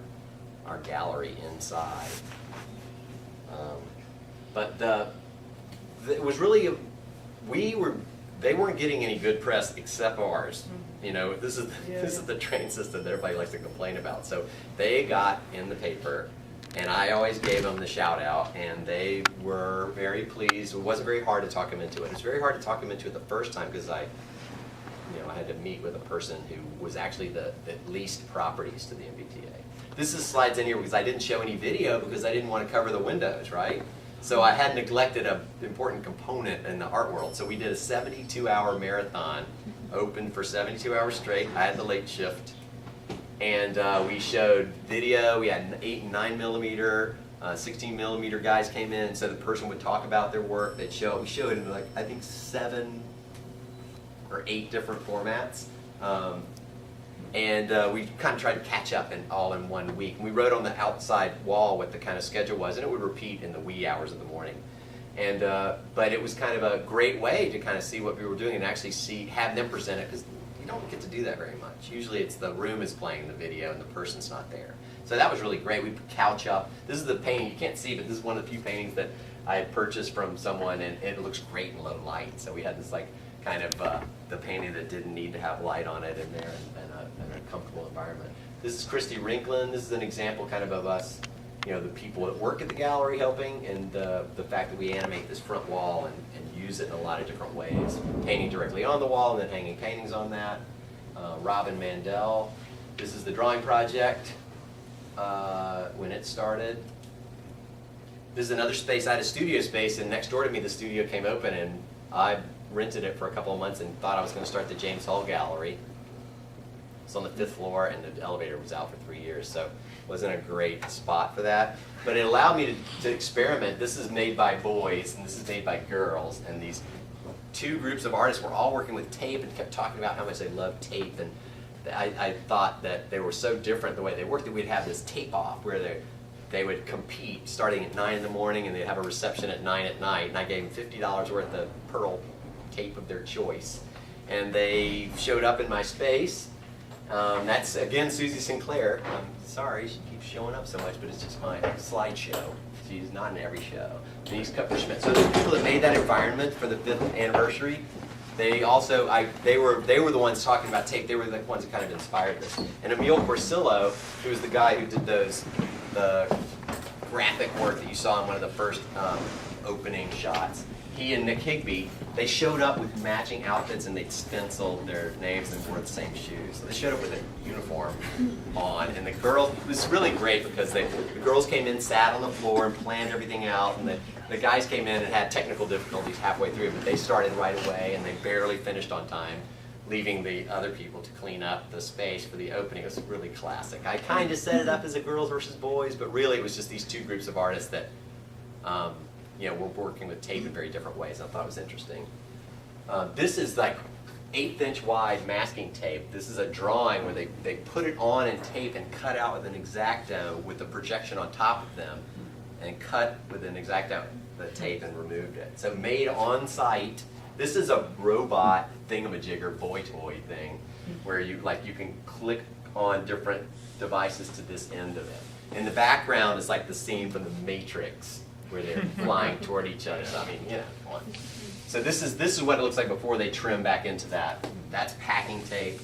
gallery inside. But it was really, they weren't getting any good press except ours. This is the train system that everybody likes to complain about. So they got in the paper, and I always gave them the shout out, and they were very pleased. It wasn't very hard to talk them into it. It was very hard to talk them into it the first time because I I had to meet with a person who was actually that leased properties to the MBTA. This is slides in here because I didn't show any video because I didn't want to cover the windows, right? So I had neglected an important component in the art world. So we did a 72-hour marathon, open for 72 hours straight. I had the late shift. And we showed video. We had an 8 and 9 millimeter, 16 millimeter guys came in. So the person would talk about their work. They'd show. We showed in like, I think 7 or 8 different formats. And we kind of tried to catch up all in 1 week. And we wrote on the outside wall what the kind of schedule was, and it would repeat in the wee hours of the morning. And but it was kind of a great way to kind of see what we were doing and actually have them present it, because you don't get to do that very much. Usually it's the room is playing the video and the person's not there. So that was really great. We put couch up. This is the painting. You can't see, but this is one of the few paintings that I had purchased from someone, and it looks great in low light. So we had this like kind of the painting that didn't need to have light on it in there, and a comfortable environment. This is Christy Rinklin. This is an example kind of us, the people that work at the gallery helping, and the fact that we animate this front wall and use it in a lot of different ways. Painting directly on the wall and then hanging paintings on that. Robin Mandel. This is the drawing project when it started. This is another space. I had a studio space, and next door to me the studio came open, and I rented it for a couple of months and thought I was going to start the James Hall Gallery. It's on the 5th floor, and the elevator was out for 3 years, so it wasn't a great spot for that. But it allowed me to experiment. This is made by boys, and this is made by girls, and these 2 groups of artists were all working with tape and kept talking about how much they loved tape. And I thought that they were so different the way they worked that we'd have this tape off where they would compete starting at 9 in the morning, and they'd have a reception at 9 at night, and I gave them $50 worth of pearl tape of their choice. And they showed up in my space. That's, again, Susie Sinclair. I'm sorry she keeps showing up so much, but it's just my slideshow. She's not in every show. Denise Kupfer-Schmidt. So the people that made that environment for the 5th anniversary, they also, they were the ones talking about tape. They were the ones that kind of inspired this. And Emil Corsillo, who was the guy who did the graphic work that you saw in one of the first opening shots, he and Nick Higbee, they showed up with matching outfits, and they'd stenciled their names and wore the same shoes. So they showed up with a uniform on, and the girls, it was really great because the girls came in, sat on the floor, and planned everything out, and the guys came in and had technical difficulties halfway through, but they started right away, and they barely finished on time, leaving the other people to clean up the space for the opening. It was really classic. I kind of set it up as a girls versus boys, but really it was just these 2 groups of artists that we're working with tape in very different ways. I thought it was interesting. This is like 1/8 inch wide masking tape. This is a drawing where they put it on in tape and cut out with an X-Acto with the projection on top of them, and cut with an X-Acto the tape and removed it. So made on site. This is a robot thingamajigger boy toy thing where you can click on different devices to this end of it. In the background is like the scene from The Matrix, where they're flying toward each other. So, I mean, come on. So this is what it looks like before they trim back into that. That's packing tape.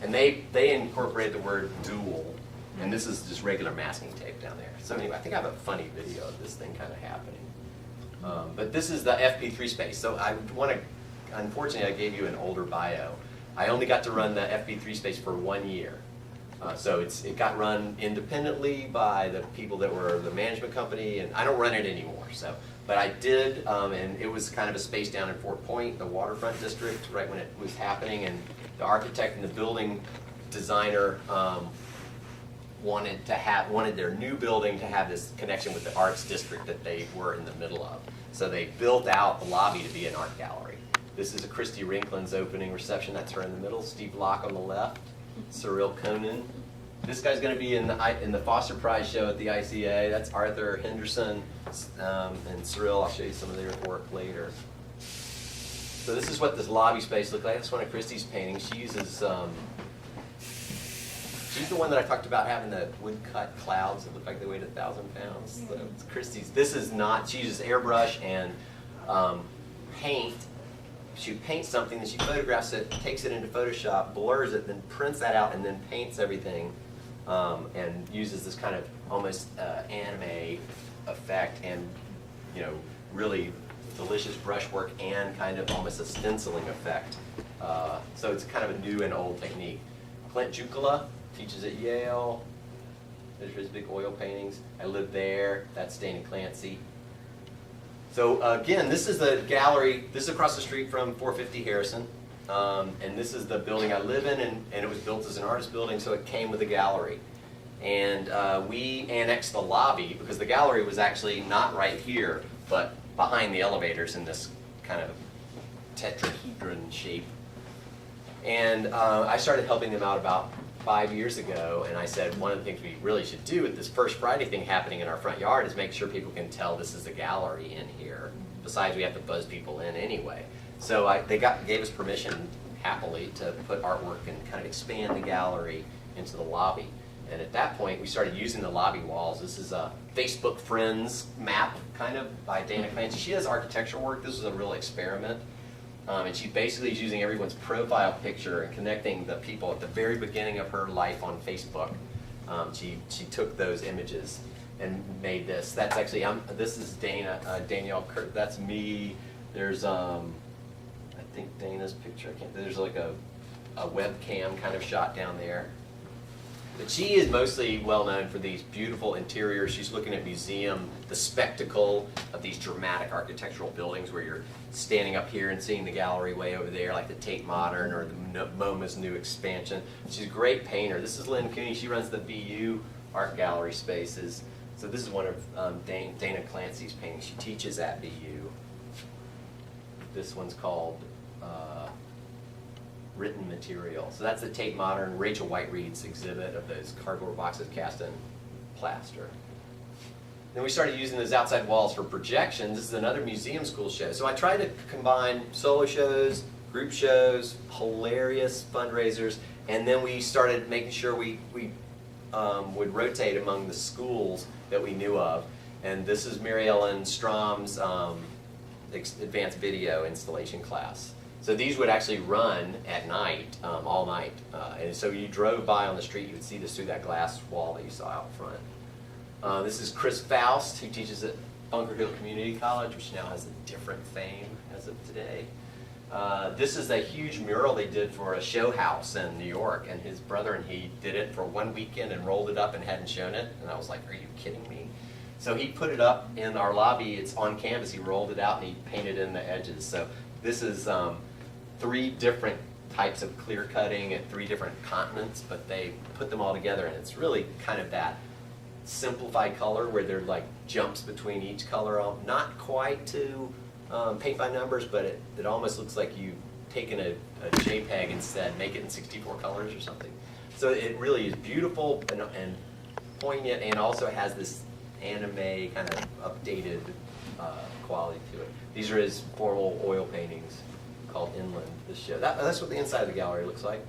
And they incorporate the word dual, and this is just regular masking tape down there. So anyway, I think I have a funny video of this thing kind of happening. But this is the FP3 space. So unfortunately, I gave you an older bio. I only got to run the FP3 space for 1 year. So it got run independently by the people that were the management company, and I don't run it anymore. But I did, and it was kind of a space down in Fort Point, the waterfront district, right when it was happening, and the architect and the building designer wanted their new building to have this connection with the arts district that they were in the middle of. So they built out the lobby to be an art gallery. This is a Christy Rinklin's opening reception. That's her in the middle. Steve Locke on the left. Cyril Conan. This guy's going to be in the Foster Prize show at the ICA. That's Arthur Henderson and Cyril. I'll show you some of their work later. So this is what this lobby space looks like. That's one of Christy's paintings. She uses, she's the one that I talked about having the woodcut clouds that look like they weighed 1,000 pounds. So it's Christy's. This is not, she uses airbrush and paint. She paints something, then she photographs it, takes it into Photoshop, blurs it, then prints that out, and then paints everything, and uses this kind of almost anime effect, and really delicious brushwork and kind of almost a stenciling effect So it's kind of a new and old technique. Clint Jukala teaches at Yale. There's his big oil paintings. I live there. That's Dana Clancy. So again, this is the gallery. This is across the street from 450 Harrison. And this is the building I live in, and it was built as an artist building, so it came with a gallery. And we annexed the lobby because the gallery was actually not right here, but behind the elevators in this kind of tetrahedron shape. And I started helping them out about 5 years ago, and I said one of the things we really should do at this First Friday thing happening in our front yard is make sure people can tell this is a gallery in here. Besides, we have to buzz people in anyway. So they gave us permission, happily, to put artwork and kind of expand the gallery into the lobby. And at that point, we started using the lobby walls. This is a Facebook Friends map, kind of, by Dana Clancy. She does architectural work. This is a real experiment. And she basically is using everyone's profile picture and connecting the people at the very beginning of her life on Facebook. She took those images and made this. That's actually, this is Danielle Kurt. That's me. There's, I think Dana's picture. There's like a webcam kind of shot down there. But she is mostly well known for these beautiful interiors. She's looking at the spectacle of these dramatic architectural buildings where you're standing up here and seeing the gallery way over there, like the Tate Modern or the MoMA's new expansion. She's a great painter. This is Lynn Cooney. She runs the BU Art Gallery spaces. So this is one of Dana Clancy's paintings. She teaches at BU. This one's called Written Material. So that's the Tate Modern, Rachel Whiteread's exhibit of those cardboard boxes cast in plaster. Then we started using those outside walls for projections. This is another museum school show. So I tried to combine solo shows, group shows, hilarious fundraisers, and then we started making sure we would rotate among the schools that we knew of. And this is Mary Ellen Strom's advanced video installation class. So these would actually run at night, all night. And so you drove by on the street, you would see this through that glass wall that you saw out front. This is Chris Faust, who teaches at Bunker Hill Community College, which now has a different fame as of today. This is a huge mural they did for a show house in New York, and his brother and he did it for one weekend and rolled it up and hadn't shown it. And I was like, are you kidding me? So he put it up in our lobby. It's on canvas. He rolled it out and he painted in the edges. So this is 3 different types of clear cutting at 3 different continents, but they put them all together, and it's really kind of that simplified color where there are like jumps between each color. Not quite to paint by numbers, but it almost looks like you've taken a JPEG instead, make it in 64 colors or something. So it really is beautiful and poignant, and also has this anime kind of updated quality to it. These are his formal oil paintings called Inland, this show. That's what the inside of the gallery looks like.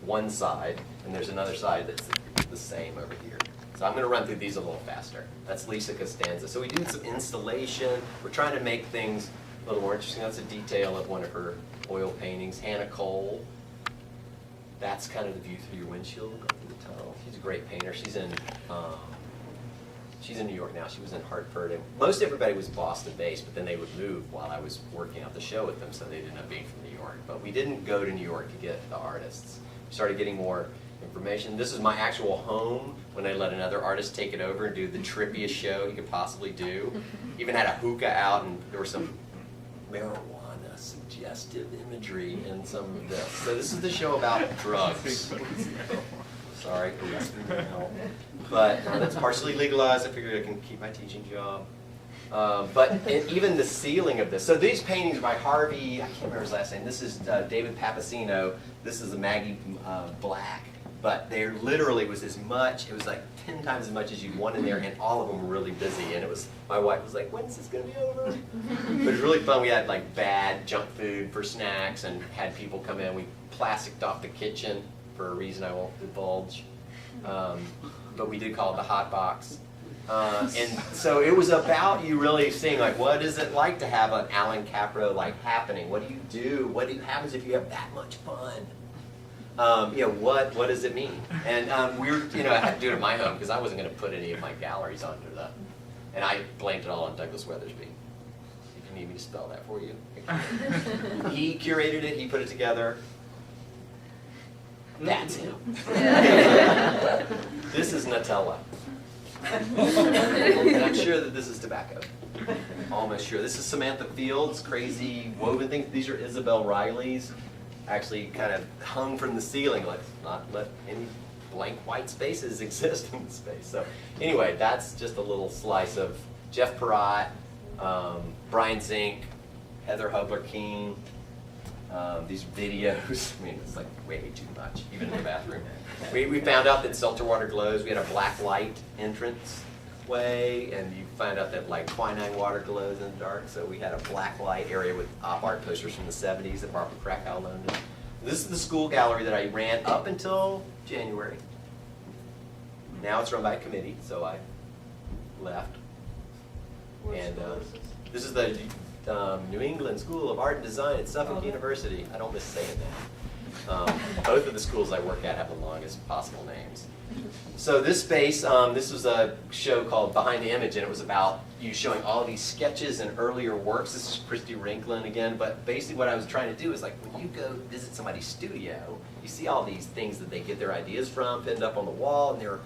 One side, and there's another side that's the same over here. So I'm going to run through these a little faster. That's Lisa Costanza. So we did some installation. We're trying to make things a little more interesting. That's a detail of one of her oil paintings. Hannah Cole. That's kind of the view through your windshield going through the tunnel. She's a great painter. She's in New York now. She was in Hartford. And most everybody was Boston-based, but then they would move while I was working out the show with them, so they ended up being from New York. But we didn't go to New York to get the artists. We started getting more information. This is my actual home when I let another artist take it over and do the trippiest show he could possibly do. Even had a hookah out, and there was some marijuana suggestive imagery in some of this. So this is the show about drugs. Sorry, but that's partially legalized. I figured I can keep my teaching job. Even the ceiling of this. So these paintings by Harvey, I can't remember his last name. This is David Papasino. This is a Maggie Black. But there literally was as much, it was like 10 times as much as you'd want in there, and all of them were really busy. And it was, my wife was like, when's this gonna be over? But it was really fun. We had like bad junk food for snacks and had people come in. We plasticed off the kitchen for a reason I won't divulge. But we did call it the hot box. And so it was about you really seeing like, what is it like to have an Alan Capro like happening? What do you do? What happens if you have that much fun? What does it mean? And I had to do it at my home because I wasn't going to put any of my galleries under the, and I blamed it all on Douglas Weathersby. If you need me to spell that for you. He curated it, he put it together. That's him. Yeah. This is Nutella. And I'm sure that this is tobacco. Almost sure. This is Samantha Field's crazy woven things. These are Isabel Riley's. Actually kind of hung from the ceiling. Let's not let any blank white spaces exist in the space. So anyway, that's just a little slice of Jeff Perrott, Brian Zink, Heather Hubler-King. These videos, I mean, it's like way too much, even in the bathroom. We found out that seltzer water glows. We had a black light entrance way, and you find out that like quinine water glows in the dark. So we had a black light area with op art posters from the 70s that Barbara Krakow owned. This is the school gallery that I ran up until January. Now it's run by a committee, so I left. What And school is this? this is the New England School of Art and Design at Suffolk University. I don't miss saying that. Both of the schools I work at have the longest possible names. So this space, this was a show called Behind the Image, and it was about you showing all these sketches and earlier works. This is Christy Rinklin again, but basically what I was trying to do is like when you go visit somebody's studio, you see all these things that they get their ideas from pinned up on the wall, and they're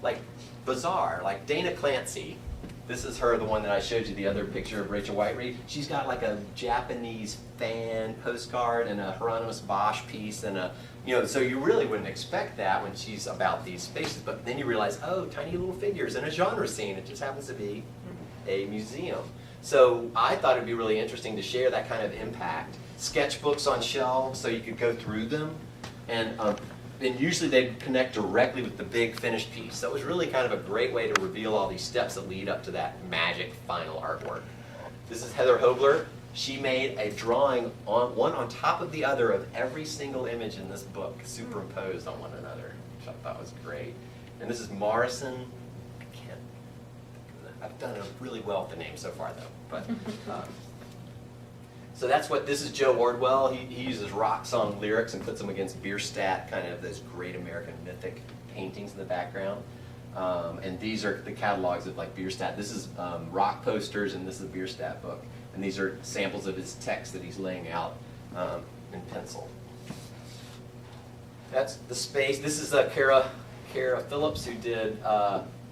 like bizarre. Like Dana Clancy, this is her, the one that I showed you, the other picture of Rachel Whiteread. She's got like a Japanese fan postcard and a Hieronymus Bosch piece and a, you know, so you really wouldn't expect that when she's about these spaces, but then you realize, oh, tiny little figures in a genre scene. It just happens to be a museum. So I thought it'd be really interesting to share that kind of impact. Sketchbooks on shelves so you could go through them, and usually they'd connect directly with the big finished piece. So it was really kind of a great way to reveal all these steps that lead up to that magic final artwork. This is Heather Hobler. She made a drawing on one on top of the other of every single image in this book, superimposed on one another, which I thought was great. And this is Morrison. I've done really well with the name so far, though. But so that's what this is. Joe Wardwell. He uses rock song lyrics and puts them against Bierstadt, kind of those great American mythic paintings in the background. And these are the catalogs of like Bierstadt. This is rock posters, and this is a Bierstadt book. And these are samples of his text that he's laying out in pencil. That's the space. This is Kara Phillips, who did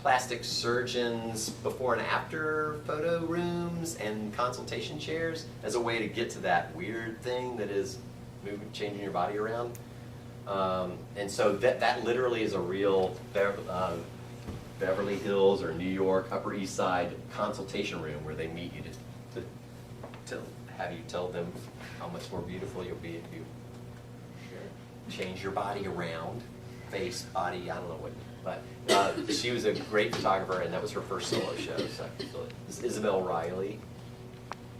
plastic surgeons before and after photo rooms and consultation chairs as a way to get to that weird thing that is changing your body around. And so that literally is a real Beverly Hills or New York, Upper East Side consultation room where they meet you to have you tell them how much more beautiful you'll be if you change your body around, face, body, I don't know what. But she was a great photographer, and that was her first solo show. So this is Isabel Riley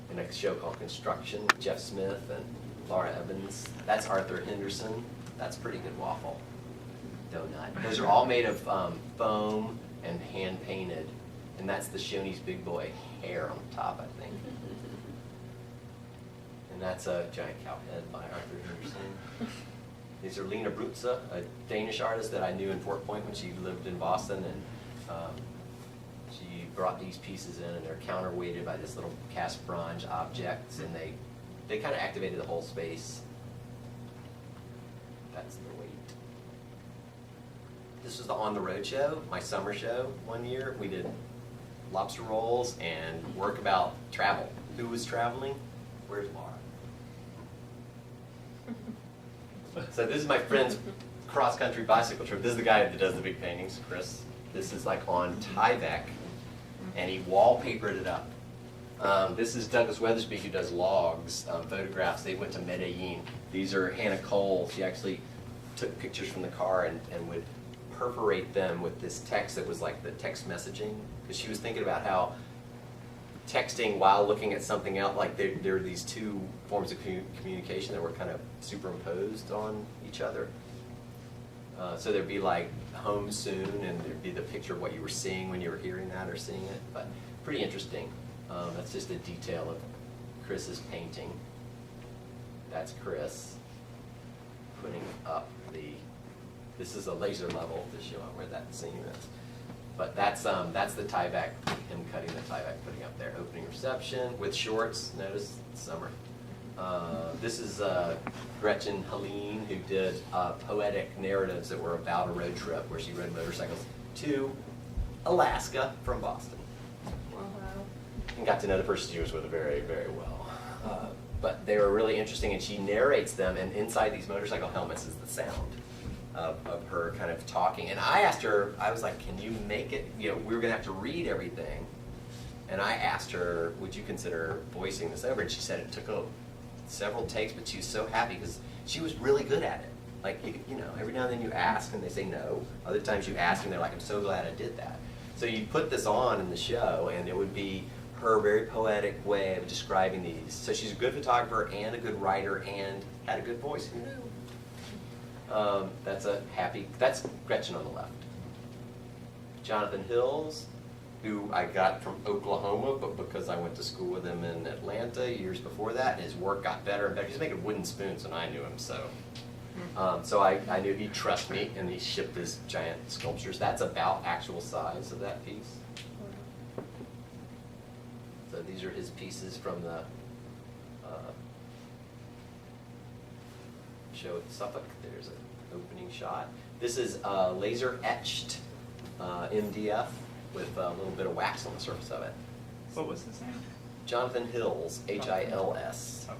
in a show called Construction with Jeff Smith and Laura Evans. That's Arthur Henderson. That's pretty good waffle donut. Those are all made of foam and hand painted, and that's the Shoney's Big Boy hair on the top, I think. And that's a giant cow head by Arthur Henderson. These are Lena Brutze, a Danish artist that I knew in Fort Point when she lived in Boston, and she brought these pieces in, and they're counterweighted by this little cast bronze objects, and they kind of activated the whole space. That's the weight. This was the On the Road show, my summer show one year. We did lobster rolls and work about travel. Who was traveling? Where's Laura? So this is my friend's cross-country bicycle trip. This is the guy that does the big paintings, Chris. This is like on Tyvek, and he wallpapered it up. This is Douglas Weathersby, who does logs, photographs. They went to Medellin. These are Hannah Cole. She actually took pictures from the car and would perforate them with this text that was like the text messaging, because she was thinking about how texting while looking at something else, like there are these two forms of communication that were kind of superimposed on each other. So there'd be like home soon, and there'd be the picture of what you were seeing when you were hearing that or seeing it, but pretty interesting. That's just a detail of Chris's painting. That's Chris putting up this is a laser level to show where that scene is. But that's the Tyvek, him cutting the Tyvek, putting up there. Opening reception with shorts, notice summer. This is Gretchen Helene, who did poetic narratives that were about a road trip where she rode motorcycles to Alaska from Boston. Wow. And got to know the person she was with very, very well. But they were really interesting, and she narrates them, and inside these motorcycle helmets is the sound of her kind of talking. And I asked her, I was like, can you make it, we were gonna have to read everything. And I asked her, would you consider voicing this over? And she said it took several takes, but she was so happy because she was really good at it. Like, every now and then you ask and they say no. Other times you ask and they're like, I'm so glad I did that. So you put this on in the show, and it would be her very poetic way of describing these. So she's a good photographer and a good writer and had a good voice. Who knew? That's Gretchen on the left. Jonathan Hills, who I got from Oklahoma, but because I went to school with him in Atlanta years before that, his work got better and better. He was making wooden spoons when I knew him, so I knew he'd trust me, and he shipped his giant sculptures. That's about actual size of that piece. So these are his pieces from the show at Suffolk. There's an opening shot. This is laser etched MDF with a little bit of wax on the surface of it. What was his name? Jonathan Hills, H-I-L-S. Oh.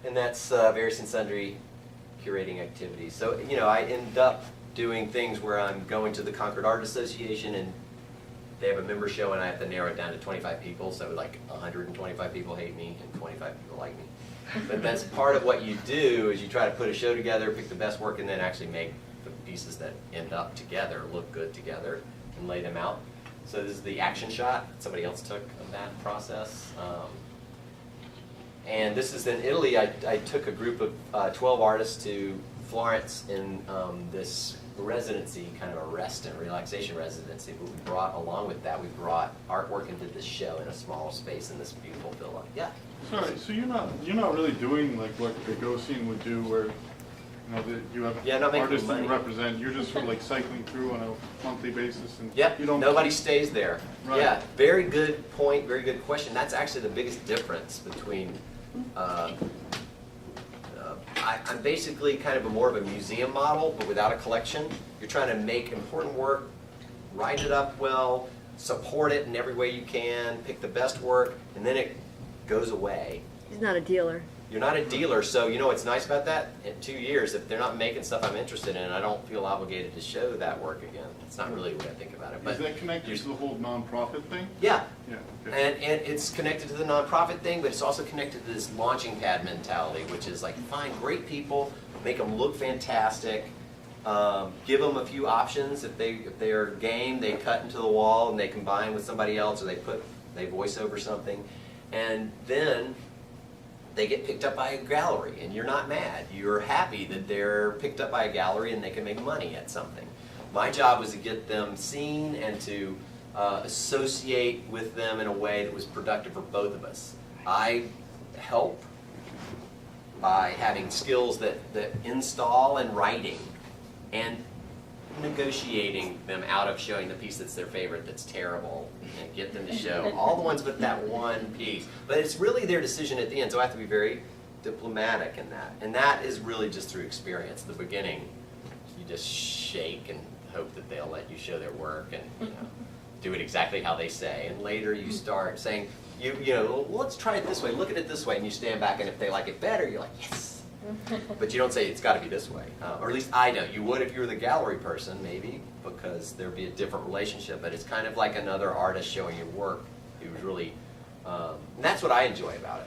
And that's various and sundry curating activities. So, I end up doing things where I'm going to the Concord Art Association, and they have a member show, and I have to narrow it down to 25 people. So like 125 people hate me and 25 people like me. But that's part of what you do, is you try to put a show together, pick the best work, and then actually make the pieces that end up together look good together and lay them out. So this is the action shot somebody else took of that process. And this is in Italy. I took a group of 12 artists to Florence in this residency, kind of a rest and relaxation residency. But we brought, along with that, we brought artwork and did this show in a small space in this beautiful villa. Yeah. Sorry, so you're not really doing like what the Gaussian would do, where that you have not making artists that money. you represent. You're just sort of like cycling through on a monthly basis, and Yep, you don't. nobody stays there. Right. Yeah, very good point, very good question. That's actually the biggest difference between, I'm basically kind of more of a museum model, but without a collection. You're trying to make important work, write it up well, support it in every way you can, pick the best work, and then it goes away. He's not a dealer. You're not a dealer, so you know what's nice about that? In 2 years, if they're not making stuff I'm interested in, I don't feel obligated to show that work again. That's not really the way I think about it. Is that connected to the whole nonprofit thing? Yeah. Yeah. Okay. And it's connected to the nonprofit thing, but it's also connected to this launching pad mentality, which is like, find great people, make them look fantastic, give them a few options. If they are game, they cut into the wall and they combine with somebody else, or they voice over something, and then they get picked up by a gallery, and you're not mad. You're happy that they're picked up by a gallery and they can make money at something. My job was to get them seen and to associate with them in a way that was productive for both of us. I help by having skills that install and writing and negotiating them out of showing the piece that's their favorite that's terrible and get them to show all the ones but that one piece. But it's really their decision at the end, so I have to be very diplomatic in that. And that is really just through experience. The beginning, you just shake and hope that they'll let you show their work and do it exactly how they say. And later you start saying, well, let's try it this way, look at it this way, and you stand back, and if they like it better, you're like, yes. But you don't say it's got to be this way, or at least I don't. You would if you were the gallery person, maybe, because there'd be a different relationship. But it's kind of like another artist showing your work. It was really, and that's what I enjoy about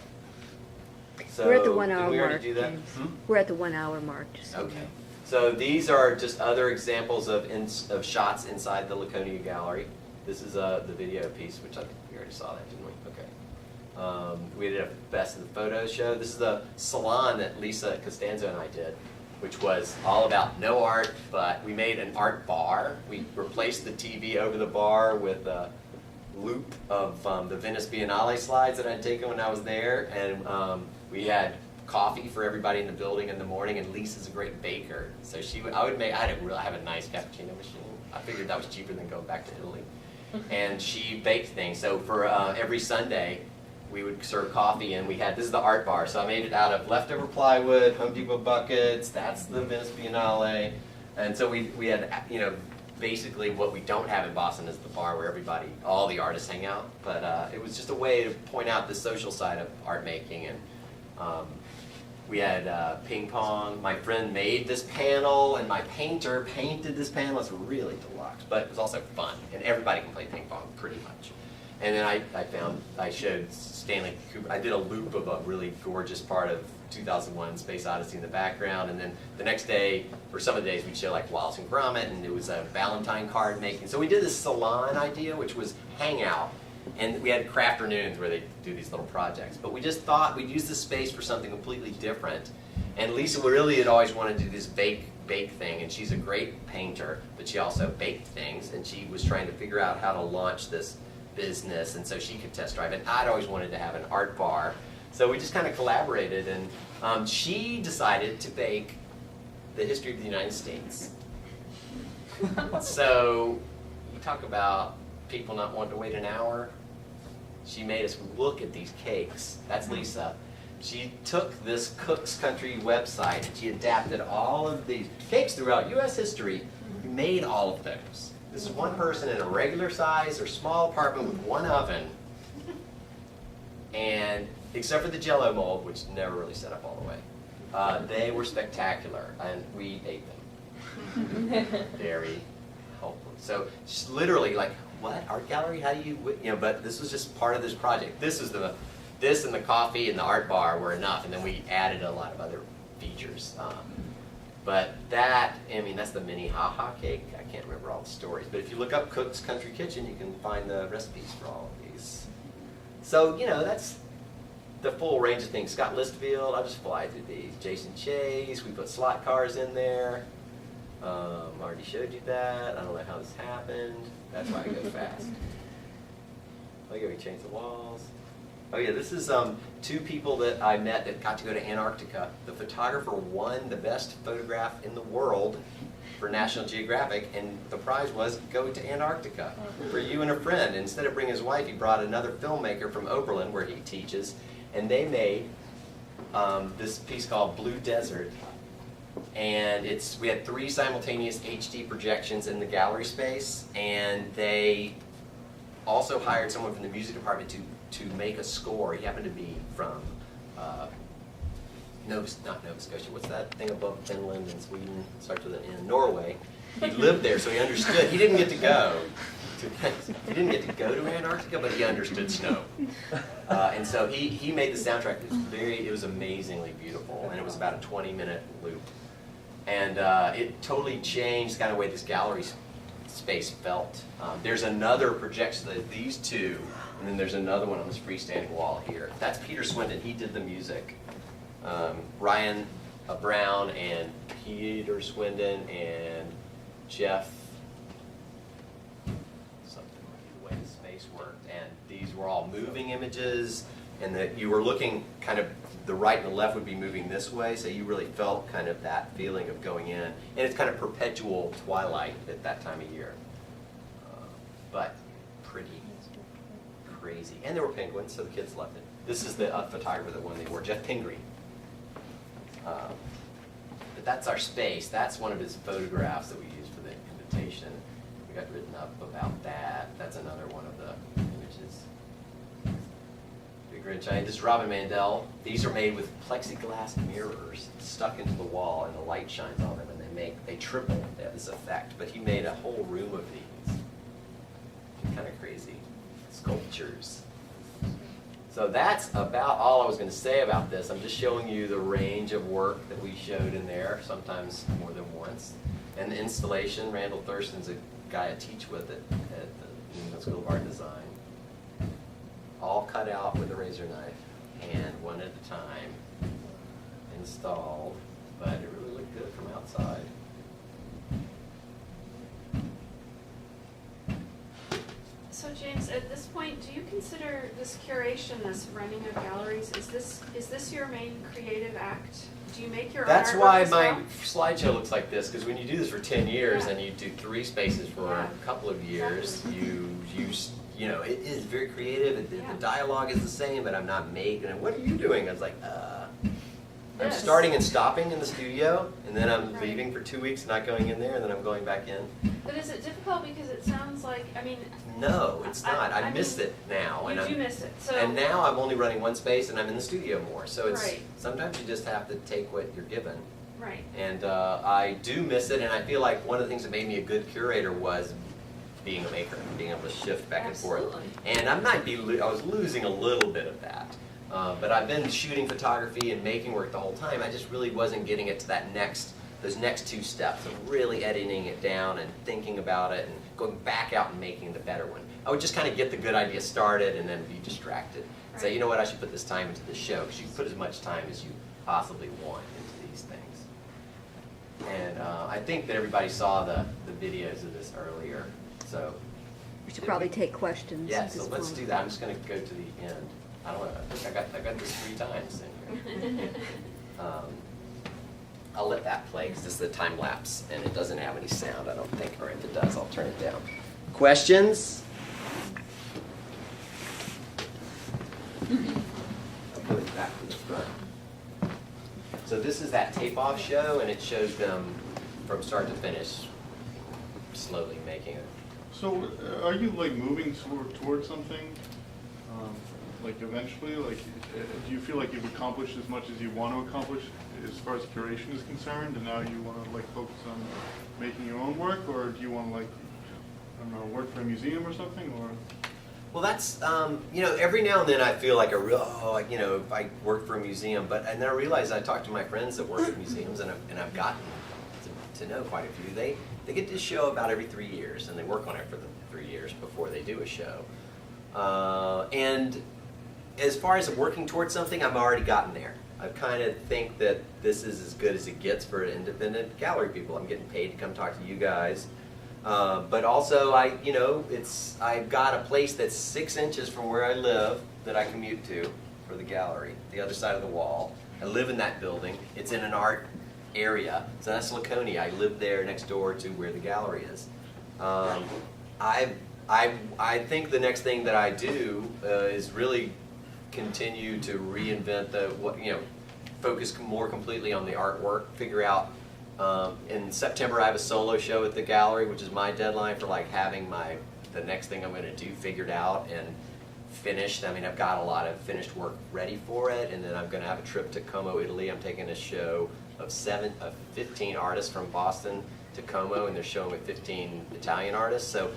it. So, We're at the 1 hour did we already mark. do that? James. We're at the 1 hour mark. Just so you Okay. know. So these are just other examples of shots inside the Laconia Gallery. This is the video piece, which I think we already saw that, didn't we? Okay. We did a Best of the Photos show. This is the salon that Lisa Costanzo and I did, which was all about no art, but we made an art bar. We replaced the TV over the bar with a loop of the Venice Biennale slides that I'd taken when I was there, and we had coffee for everybody in the building in the morning, and Lisa's a great baker, so I have a nice cappuccino machine. I figured that was cheaper than going back to Italy. And she baked things, so for every Sunday, we would serve coffee, and we had, this is the art bar, so I made it out of leftover plywood, Home Depot buckets, that's the Venice Biennale, and so we had, you know, basically what we don't have in Boston is the bar where everybody, all the artists hang out, but it was just a way to point out the social side of art making, and we had ping pong. My friend made this panel, and my painter painted this panel. It's really deluxe, but it was also fun, and everybody can play ping pong pretty much. And then I showed Stanley Kubrick. I did a loop of a really gorgeous part of 2001 Space Odyssey in the background, and then the next day, or some of the days, we'd show like Wallace and Gromit, and it was a Valentine card making. So we did this salon idea, which was hang out, and we had crafternoons where they do these little projects. But we just thought we'd use this space for something completely different. And Lisa really had always wanted to do this bake thing, and she's a great painter, but she also baked things, and she was trying to figure out how to launch this business, and so she could test drive it. I'd always wanted to have an art bar, so we just kind of collaborated, and she decided to bake the history of the United States. So you talk about people not wanting to wait an hour. She made us look at these cakes. That's Lisa. She took this Cook's Country website and she adapted all of these cakes throughout U.S. history. We made all of those. This is one person in a regular size or small apartment with one oven, and except for the Jell-O mold, which never really set up all the way, they were spectacular, and we ate them. Very helpful. So just literally, like, what, art gallery? How do you know? But this was just part of this project. This and the coffee and the art bar were enough, and then we added a lot of other features. But that, I mean, that's the mini ha-ha cake. I can't remember all the stories. But if you look up Cook's Country Kitchen, you can find the recipes for all of these. So, you know, that's the full range of things. Scott Listfield, I'll just fly through these. Jason Chase, we put slot cars in there. Already showed you that. I don't know how this happened. That's why I go fast. Oh yeah, we changed the walls. Oh yeah, this is two people that I met that got to go to Antarctica. The photographer won the best photograph in the world for National Geographic, and the prize was go to Antarctica for you and a friend. Instead of bringing his wife, he brought another filmmaker from Oberlin, where he teaches, and they made this piece called Blue Desert. And we had 3 simultaneous HD projections in the gallery space, and they also hired someone from the music department to make a score. He happened to be from not Nova Scotia, what's that thing above Finland and Sweden? Starts with an N. Norway. He lived there, so he understood. He didn't get to go. He didn't get to go to Antarctica, but he understood snow. And so he made the soundtrack. It was amazingly beautiful, and it was about a 20-minute loop. And it totally changed the kind of way this gallery space felt. There's another projection, these two, and then there's another one on this freestanding wall here. That's Peter Swindon. He did the music. Ryan Brown and Peter Swindon and Jeff something, the way the space worked. And these were all moving images, and that you were looking kind of, the right and the left would be moving this way, so you really felt kind of that feeling of going in. And it's kind of perpetual twilight at that time of year. But pretty crazy. And there were penguins, so the kids loved it. This is the photographer that won the award, Jeff Pingree. But that's our space. That's one of his photographs that we used for the invitation. We got written up about that. That's another one of the images. Big Red Giant. This is Robin Mandel. These are made with plexiglass mirrors stuck into the wall, and the light shines on them, and they triple. They have this effect. But he made a whole room of these. Kind of crazy sculptures. So that's about all I was going to say about this. I'm just showing you the range of work that we showed in there, sometimes more than once. And the installation, Randall Thurston's a guy I teach with at the New England School of Art Design. All cut out with a razor knife, hand one at a time, installed, but it really looked good from outside. So James, at this point, do you consider this curation, this running of galleries, is this your main creative act? Do you make your own That's artwork why as my well? slideshow looks like this, because when you do this for 10 years Yeah. and you do 3 spaces for Yeah. a couple of years, Exactly. you know, it is very creative. Yeah. The dialogue is the same, but I'm not making it. What are you doing? I was like, I'm Yes. starting and stopping in the studio, and then I'm Right. leaving for 2 weeks, not going in there, and then I'm going back in. But is it difficult because it sounds like, I mean, No, it's not. I I miss mean, it now. you and do I'm, miss it, so. And now I'm only running one space, and I'm in the studio more. So it's Right. sometimes you just have to take what you're given. Right, And I do miss it, and I feel like one of the things that made me a good curator was being a maker, being able to shift back and forth. Absolutely. And I was losing a little bit of that. But I've been shooting photography and making work the whole time. I just really wasn't getting it to those next two steps of really editing it down and thinking about it and going back out and making the better one. I would just kind of get the good idea started and then be distracted. Say, Right. you know what, I should put this time into this show, because you can put as much time as you possibly want into these things. And I think that everybody saw the videos of this earlier, so. We should probably take questions Yeah, at so this let's point. do that. I'm just gonna go to the end. I don't know, I think I got this 3 times in here. I'll let that play, because this is a time lapse, and it doesn't have any sound, I don't think, or if it does, I'll turn it down. Questions? I'll put it back to the front. So this is that tape-off show, and it shows them from start to finish, slowly making it. So, are you like moving towards something, like eventually? Like, do you feel like you've accomplished as much as you want to accomplish as far as curation is concerned, and now you want to like focus on making your own work, or do you want to like, I don't know, work for a museum or something, or? Well, that's, you know, every now and then I feel like you know, I work for a museum, and then I realize I talk to my friends that work at museums, and I've gotten to know quite a few. They get this show about every 3 years, and they work on it for the 3 years before they do a show. And as far as working towards something, I've already gotten there. I kind of think that this is as good as it gets for independent gallery people. I'm getting paid to come talk to you guys. But also, I've got a place that's 6 inches from where I live that I commute to for the gallery, the other side of the wall. I live in that building. It's in an art area. So that's Laconia. I live there next door to where the gallery is. I think the next thing that I do is really continue to reinvent focus more completely on the artwork, figure out. In September, I have a solo show at the gallery, which is my deadline for like having the next thing I'm going to do figured out and finished. I mean, I've got a lot of finished work ready for it, and then I'm going to have a trip to Como, Italy. I'm taking a show of 15 artists from Boston to Como, and they're showing with 15 Italian artists. So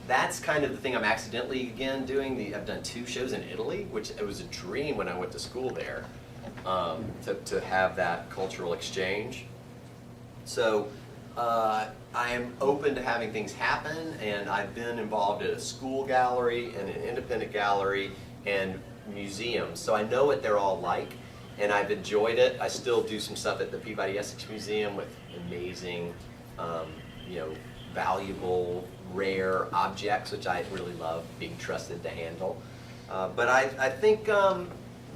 that's kind of the thing I'm accidentally again doing. I've done 2 shows in Italy, which it was a dream when I went to school there to have that cultural exchange. So I am open to having things happen, and I've been involved at a school gallery and an independent gallery and museums, so I know what they're all like, and I've enjoyed it. I still do some stuff at the Peabody Essex Museum with amazing, valuable, rare objects, which I really love being trusted to handle. But I think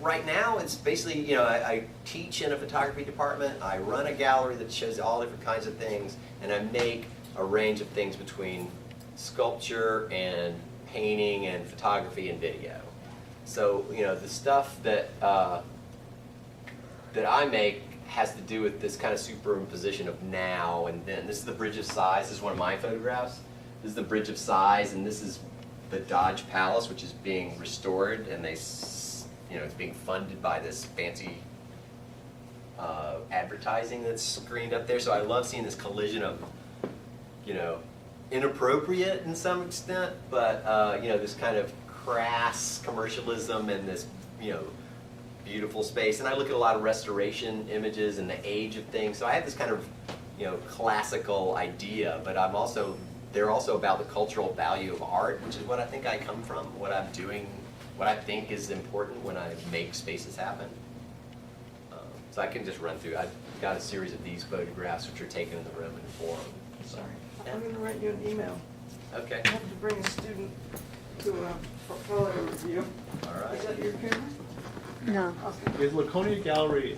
right now it's basically, I teach in a photography department, I run a gallery that shows all different kinds of things, and I make a range of things between sculpture and painting and photography and video. So, the stuff that I make has to do with this kind of superimposition of now and then. This is the Bridge of Sighs. This is one of my photographs. This is the Bridge of Sighs, and this is the Dodge Palace, which is being restored, and it's being funded by this fancy advertising that's screened up there. So I love seeing this collision of, inappropriate in some extent, but this kind of crass commercialism and this, beautiful space. And I look at a lot of restoration images and the age of things. So I have this kind of, classical idea, but they're also about the cultural value of art, which is what I think I come from, what I'm doing, what I think is important when I make spaces happen. So I can just run through. I've got a series of these photographs which are taken in the room and forum. So, I'm gonna write you an email. okay. I have to bring a student to a portfolio review. All right. Is that your camera? No. Okay. Is Laconia Gallery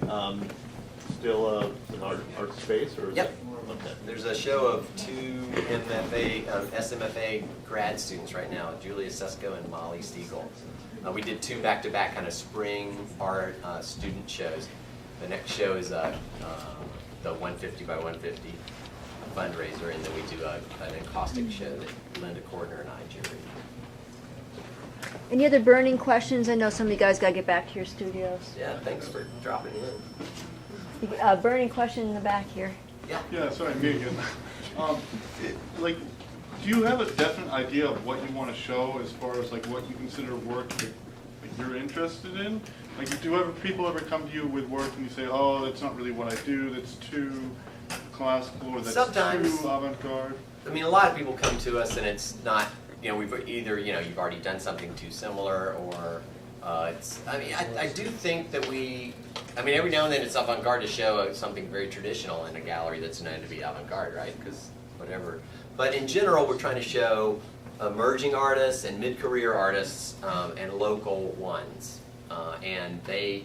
still an art space, or is Yep. it more of There's a show of two SMFA grad students right now, Julia Sesko and Molly Stiegel. We did two back-to-back kind of spring art student shows. The next show is the 150 by 150 fundraiser, and then we do an encaustic show that Linda Cordner and I jury. Any other burning questions? I know some of you guys got to get back to your studios. Yeah, thanks for dropping in. Burning question in the back here. Yeah. Yeah, sorry, me again. Like, do you have a definite idea of what you want to show as far as like what you consider work that you're interested in? Like, do people ever come to you with work and you say, oh, that's not really what I do, that's too classical, or that's Sometimes. too avant-garde? I mean, a lot of people come to us and it's not, we've either, you've already done something too similar, or I do think that every now and then it's avant-garde to show something very traditional in a gallery that's known to be avant-garde, right? Because whatever. But in general, we're trying to show emerging artists and mid-career artists and local ones. And they,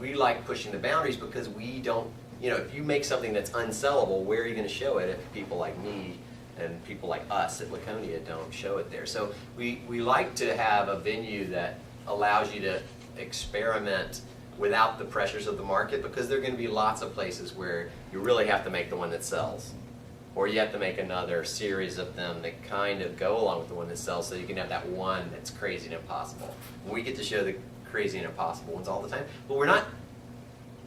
we like pushing the boundaries because we don't, if you make something that's unsellable, where are you going to show it if people like me and people like us at Laconia don't show it there? So we like to have a venue that allows you to experiment without the pressures of the market, because there are going to be lots of places where you really have to make the one that sells. Or you have to make another series of them that kind of go along with the one that sells, so you can have that one that's crazy and impossible. We get to show the crazy and impossible ones all the time, but we're not,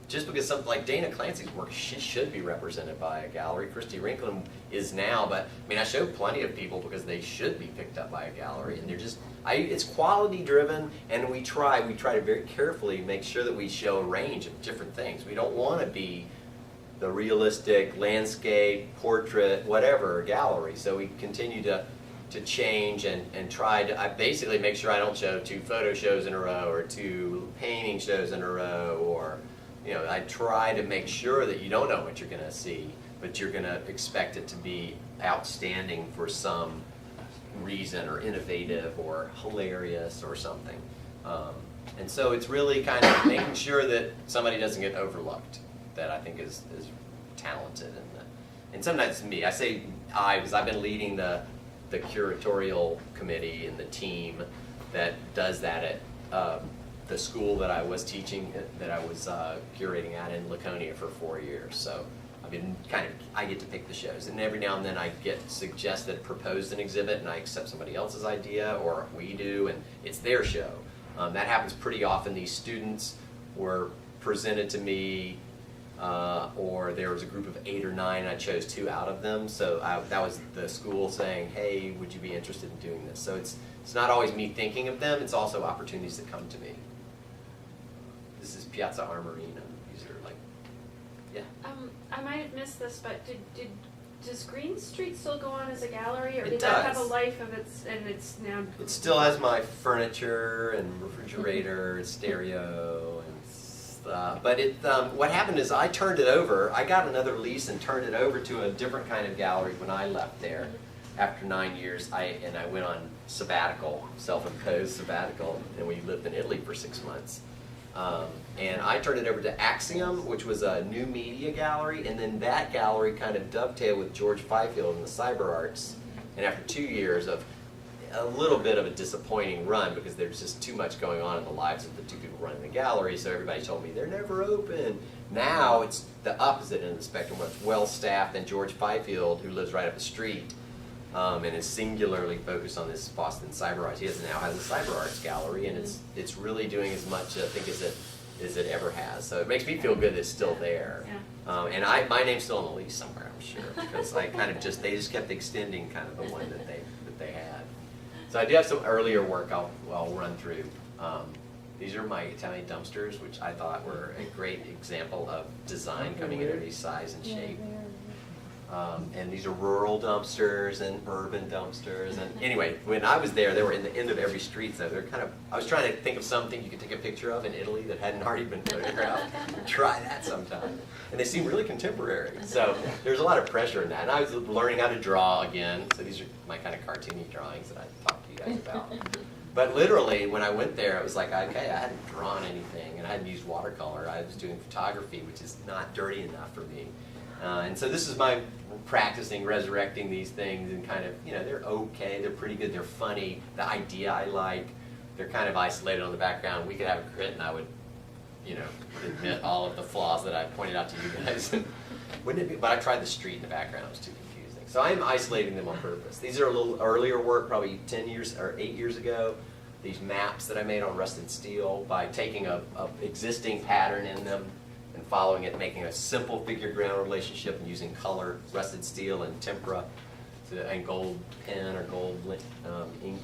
just because something like Dana Clancy's work, she should be represented by a gallery. Christy Rinklin is now, but I show plenty of people because they should be picked up by a gallery, and they're just, it's quality driven, and we try to very carefully make sure that we show a range of different things. We don't want to be the realistic landscape, portrait, whatever gallery. So we continue to change and try to, I basically make sure I don't show 2 photo shows in a row or 2 painting shows in a row, or, I try to make sure that you don't know what you're going to see, but you're going to expect it to be outstanding for some reason, or innovative, or hilarious, or something. And so it's really kind of making sure that somebody doesn't get overlooked, that I think is talented. And sometimes it's me. I say I, because I've been leading the curatorial committee and the team that does that at the school that I was teaching, that I was curating at in Laconia for 4 years. So I've been I get to pick the shows. And every now and then I get suggested, proposed an exhibit, and I accept somebody else's idea, or we do, and it's their show. That happens pretty often. These students were presented to me, or there was a group of 8 or 9, and I chose 2 out of them. So that was the school saying, hey, would you be interested in doing this? So it's not always me thinking of them, it's also opportunities that come to me. This is Piazza Armerina. These are like, yeah. I might have missed this, but does Green Street still go on as a gallery, or It did that have does. a life of its, and it's now? It still has my furniture and refrigerator and stereo and stuff. But what happened is I turned it over. I got another lease and turned it over to a different kind of gallery when I left there. After 9 years, I went on sabbatical, self-imposed sabbatical, and we lived in Italy for 6 months. And I turned it over to Axiom, which was a new media gallery, and then that gallery kind of dovetailed with George Fifield and the Cyber Arts. And after 2 years of a little bit of a disappointing run, because there's just too much going on in the lives of the 2 people running the gallery, so everybody told me they're never open. Now it's the opposite end of the spectrum, where it's well-staffed, and George Fifield, who lives right up the street, and is singularly focused on this Boston Cyber Arts. He now has a Cyber Arts gallery, and it's really doing as much, I think, as it ever has. So it makes me feel good that it's still there. Yeah. And my name's still on the lease somewhere, I'm sure, because I kind of they just kept extending kind of the one that they had. So I do have some earlier work I'll run through. These are my Italian dumpsters, which I thought were a great example of design coming in every size and shape. And these are rural dumpsters and urban dumpsters. And anyway, when I was there, they were in the end of every street. So they're I was trying to think of something you could take a picture of in Italy that hadn't already been photographed. Try that sometime. And they seem really contemporary. So there's a lot of pressure in that. And I was learning how to draw again. So these are my kind of cartoony drawings that I talked to you guys about. But literally, when I went there, it was like, okay, I hadn't drawn anything, and I hadn't used watercolor. I was doing photography, which is not dirty enough for me. And so this is my practicing resurrecting these things, and kind of, you know, they're okay, they're pretty good, they're funny, the idea I like, they're kind of isolated on the background. We could have a crit and I would, you know, admit all of the flaws that I pointed out to you guys. Wouldn't it be? But I tried the street in the background, it was too confusing. So I'm isolating them on purpose. These are a little earlier work, probably 10 years or 8 years ago. These maps that I made on rusted steel by taking a existing pattern in them and following it, making a simple figure-ground relationship and using color, rusted steel and tempera and gold pen or gold ink.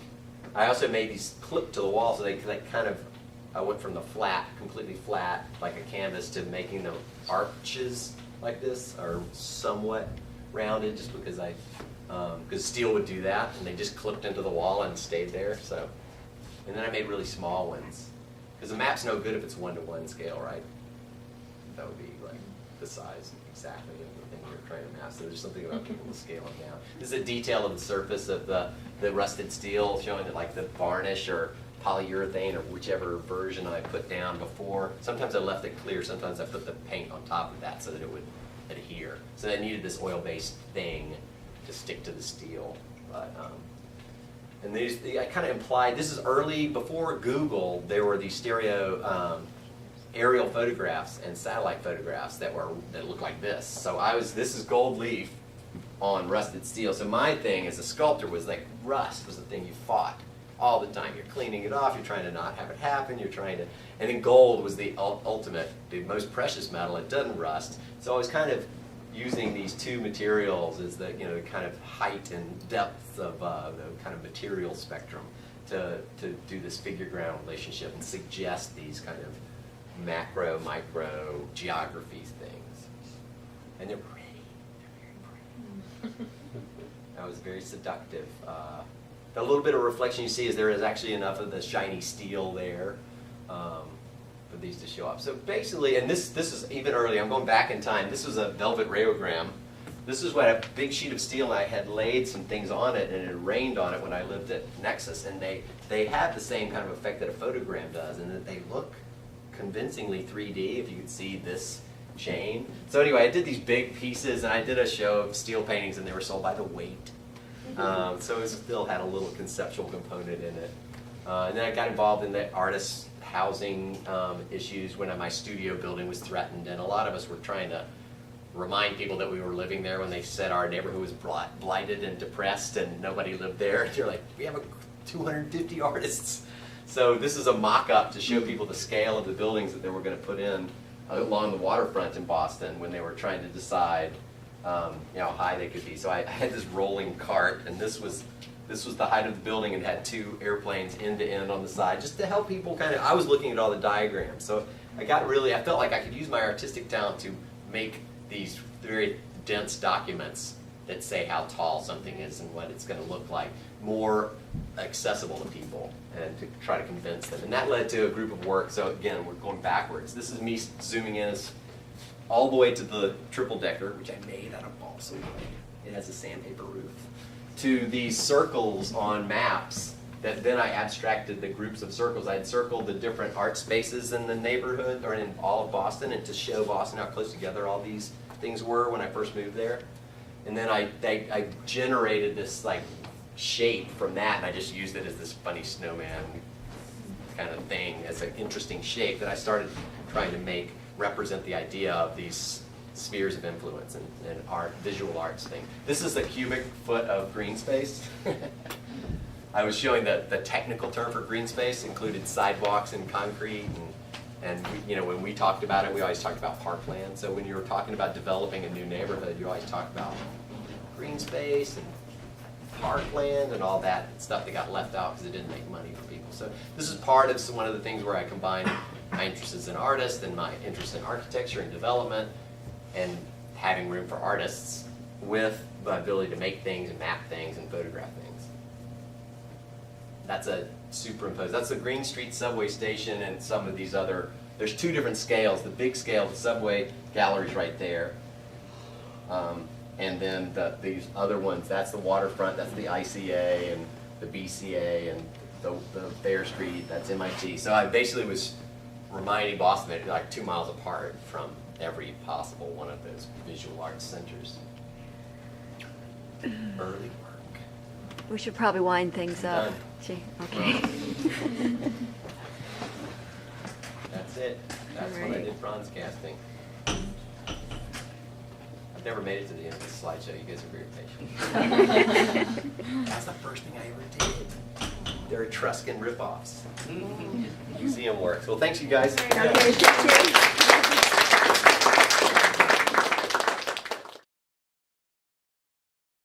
I also made these clip to the wall so they kind of, I went from the flat, completely flat, like a canvas, to making them arches like this, or somewhat rounded, just because because steel would do that, and they just clipped into the wall and stayed there. So, and then I made really small ones, because the map's no good if it's 1-to-1 scale, right? That would be like the size exactly of the thing you're trying to map. So there's something about being able to scale them down. This is a detail of the surface of the rusted steel, showing that like the varnish or polyurethane or whichever version I put down before. Sometimes I left it clear, sometimes I put the paint on top of that so that it would adhere. So I needed this oil-based thing to stick to the steel. But, and I kind of implied, this is early, before Google, there were these stereo aerial photographs and satellite photographs that looked like this. So this is gold leaf on rusted steel. So my thing as a sculptor was like, rust was the thing you fought all the time. You're cleaning it off, you're trying to not have it happen, you're trying to, and then gold was the ultimate, the most precious metal. It doesn't rust. So I was kind of using these two materials as the, you know, the kind of height and depth of the kind of material spectrum to do this figure ground relationship and suggest these kind of macro, micro geography things. And they're pretty. They're very pretty. That was very seductive. The little bit of reflection you see is there is actually enough of the shiny steel there for these to show up. So basically, and this is even early, I'm going back in time. This was a velvet rayogram. This is what a big sheet of steel, and I had laid some things on it, and it had rained on it when I lived at Nexus, and they have the same kind of effect that a photogram does, and that they look convincingly 3D, if you could see this chain. So anyway, I did these big pieces, and I did a show of steel paintings, and they were sold by the weight. So it still had a little conceptual component in it. And then I got involved in the artist housing issues when my studio building was threatened, and a lot of us were trying to remind people that we were living there when they said our neighborhood was blighted and depressed and nobody lived there. And you're like, we have 250 artists. So this is a mock-up to show people the scale of the buildings that they were going to put in along the waterfront in Boston when they were trying to decide you know, how high they could be. So I had this rolling cart, and this was the height of the building, and had two airplanes end to end on the side, just to help people kind of, I was looking at all the diagrams. So I felt like I could use my artistic talent to make these very dense documents that say how tall something is and what it's going to look like more accessible to people, and to try to convince them. And that led to a group of work. So again, we're going backwards. This is me zooming in all the way to the triple decker, which I made out of balsa wood. It has a sandpaper roof. To these circles on maps that then I abstracted the groups of circles. I had circled the different art spaces in the neighborhood or in all of Boston, and to show Boston how close together all these things were when I first moved there. And then I generated this like shape from that, and I just used it as this funny snowman kind of thing as an interesting shape that I started trying to represent the idea of these spheres of influence and art, visual arts thing. This is the cubic foot of green space. I was showing the technical term for green space included sidewalks and concrete, and we, you know, when we talked about it, we always talked about parkland. So when you were talking about developing a new neighborhood, you always talk about green space and parkland and all that stuff that got left out because it didn't make money for people. So this is part of one of the things where I combine my interest as an artist and my interest in architecture and development and having room for artists with the ability to make things and map things and photograph things. That's a superimposed. That's the Green Street subway station and some of these other, there's two different scales. The big scale, the subway gallery's right there. And then these other ones, that's the waterfront, that's the ICA and the BCA and the Thayer Street, that's MIT. So I basically was reminding Boston that they're like 2 miles apart from every possible one of those visual arts centers. Early work. We should probably wind things up. Done. Gee, okay. That's it. That's what I Alright. did bronze casting. I've never made it to the end of this slideshow. You guys are very patient. That's the first thing I ever did. They're Etruscan ripoffs. Museum works. Well, thanks you guys. Okay, thank you.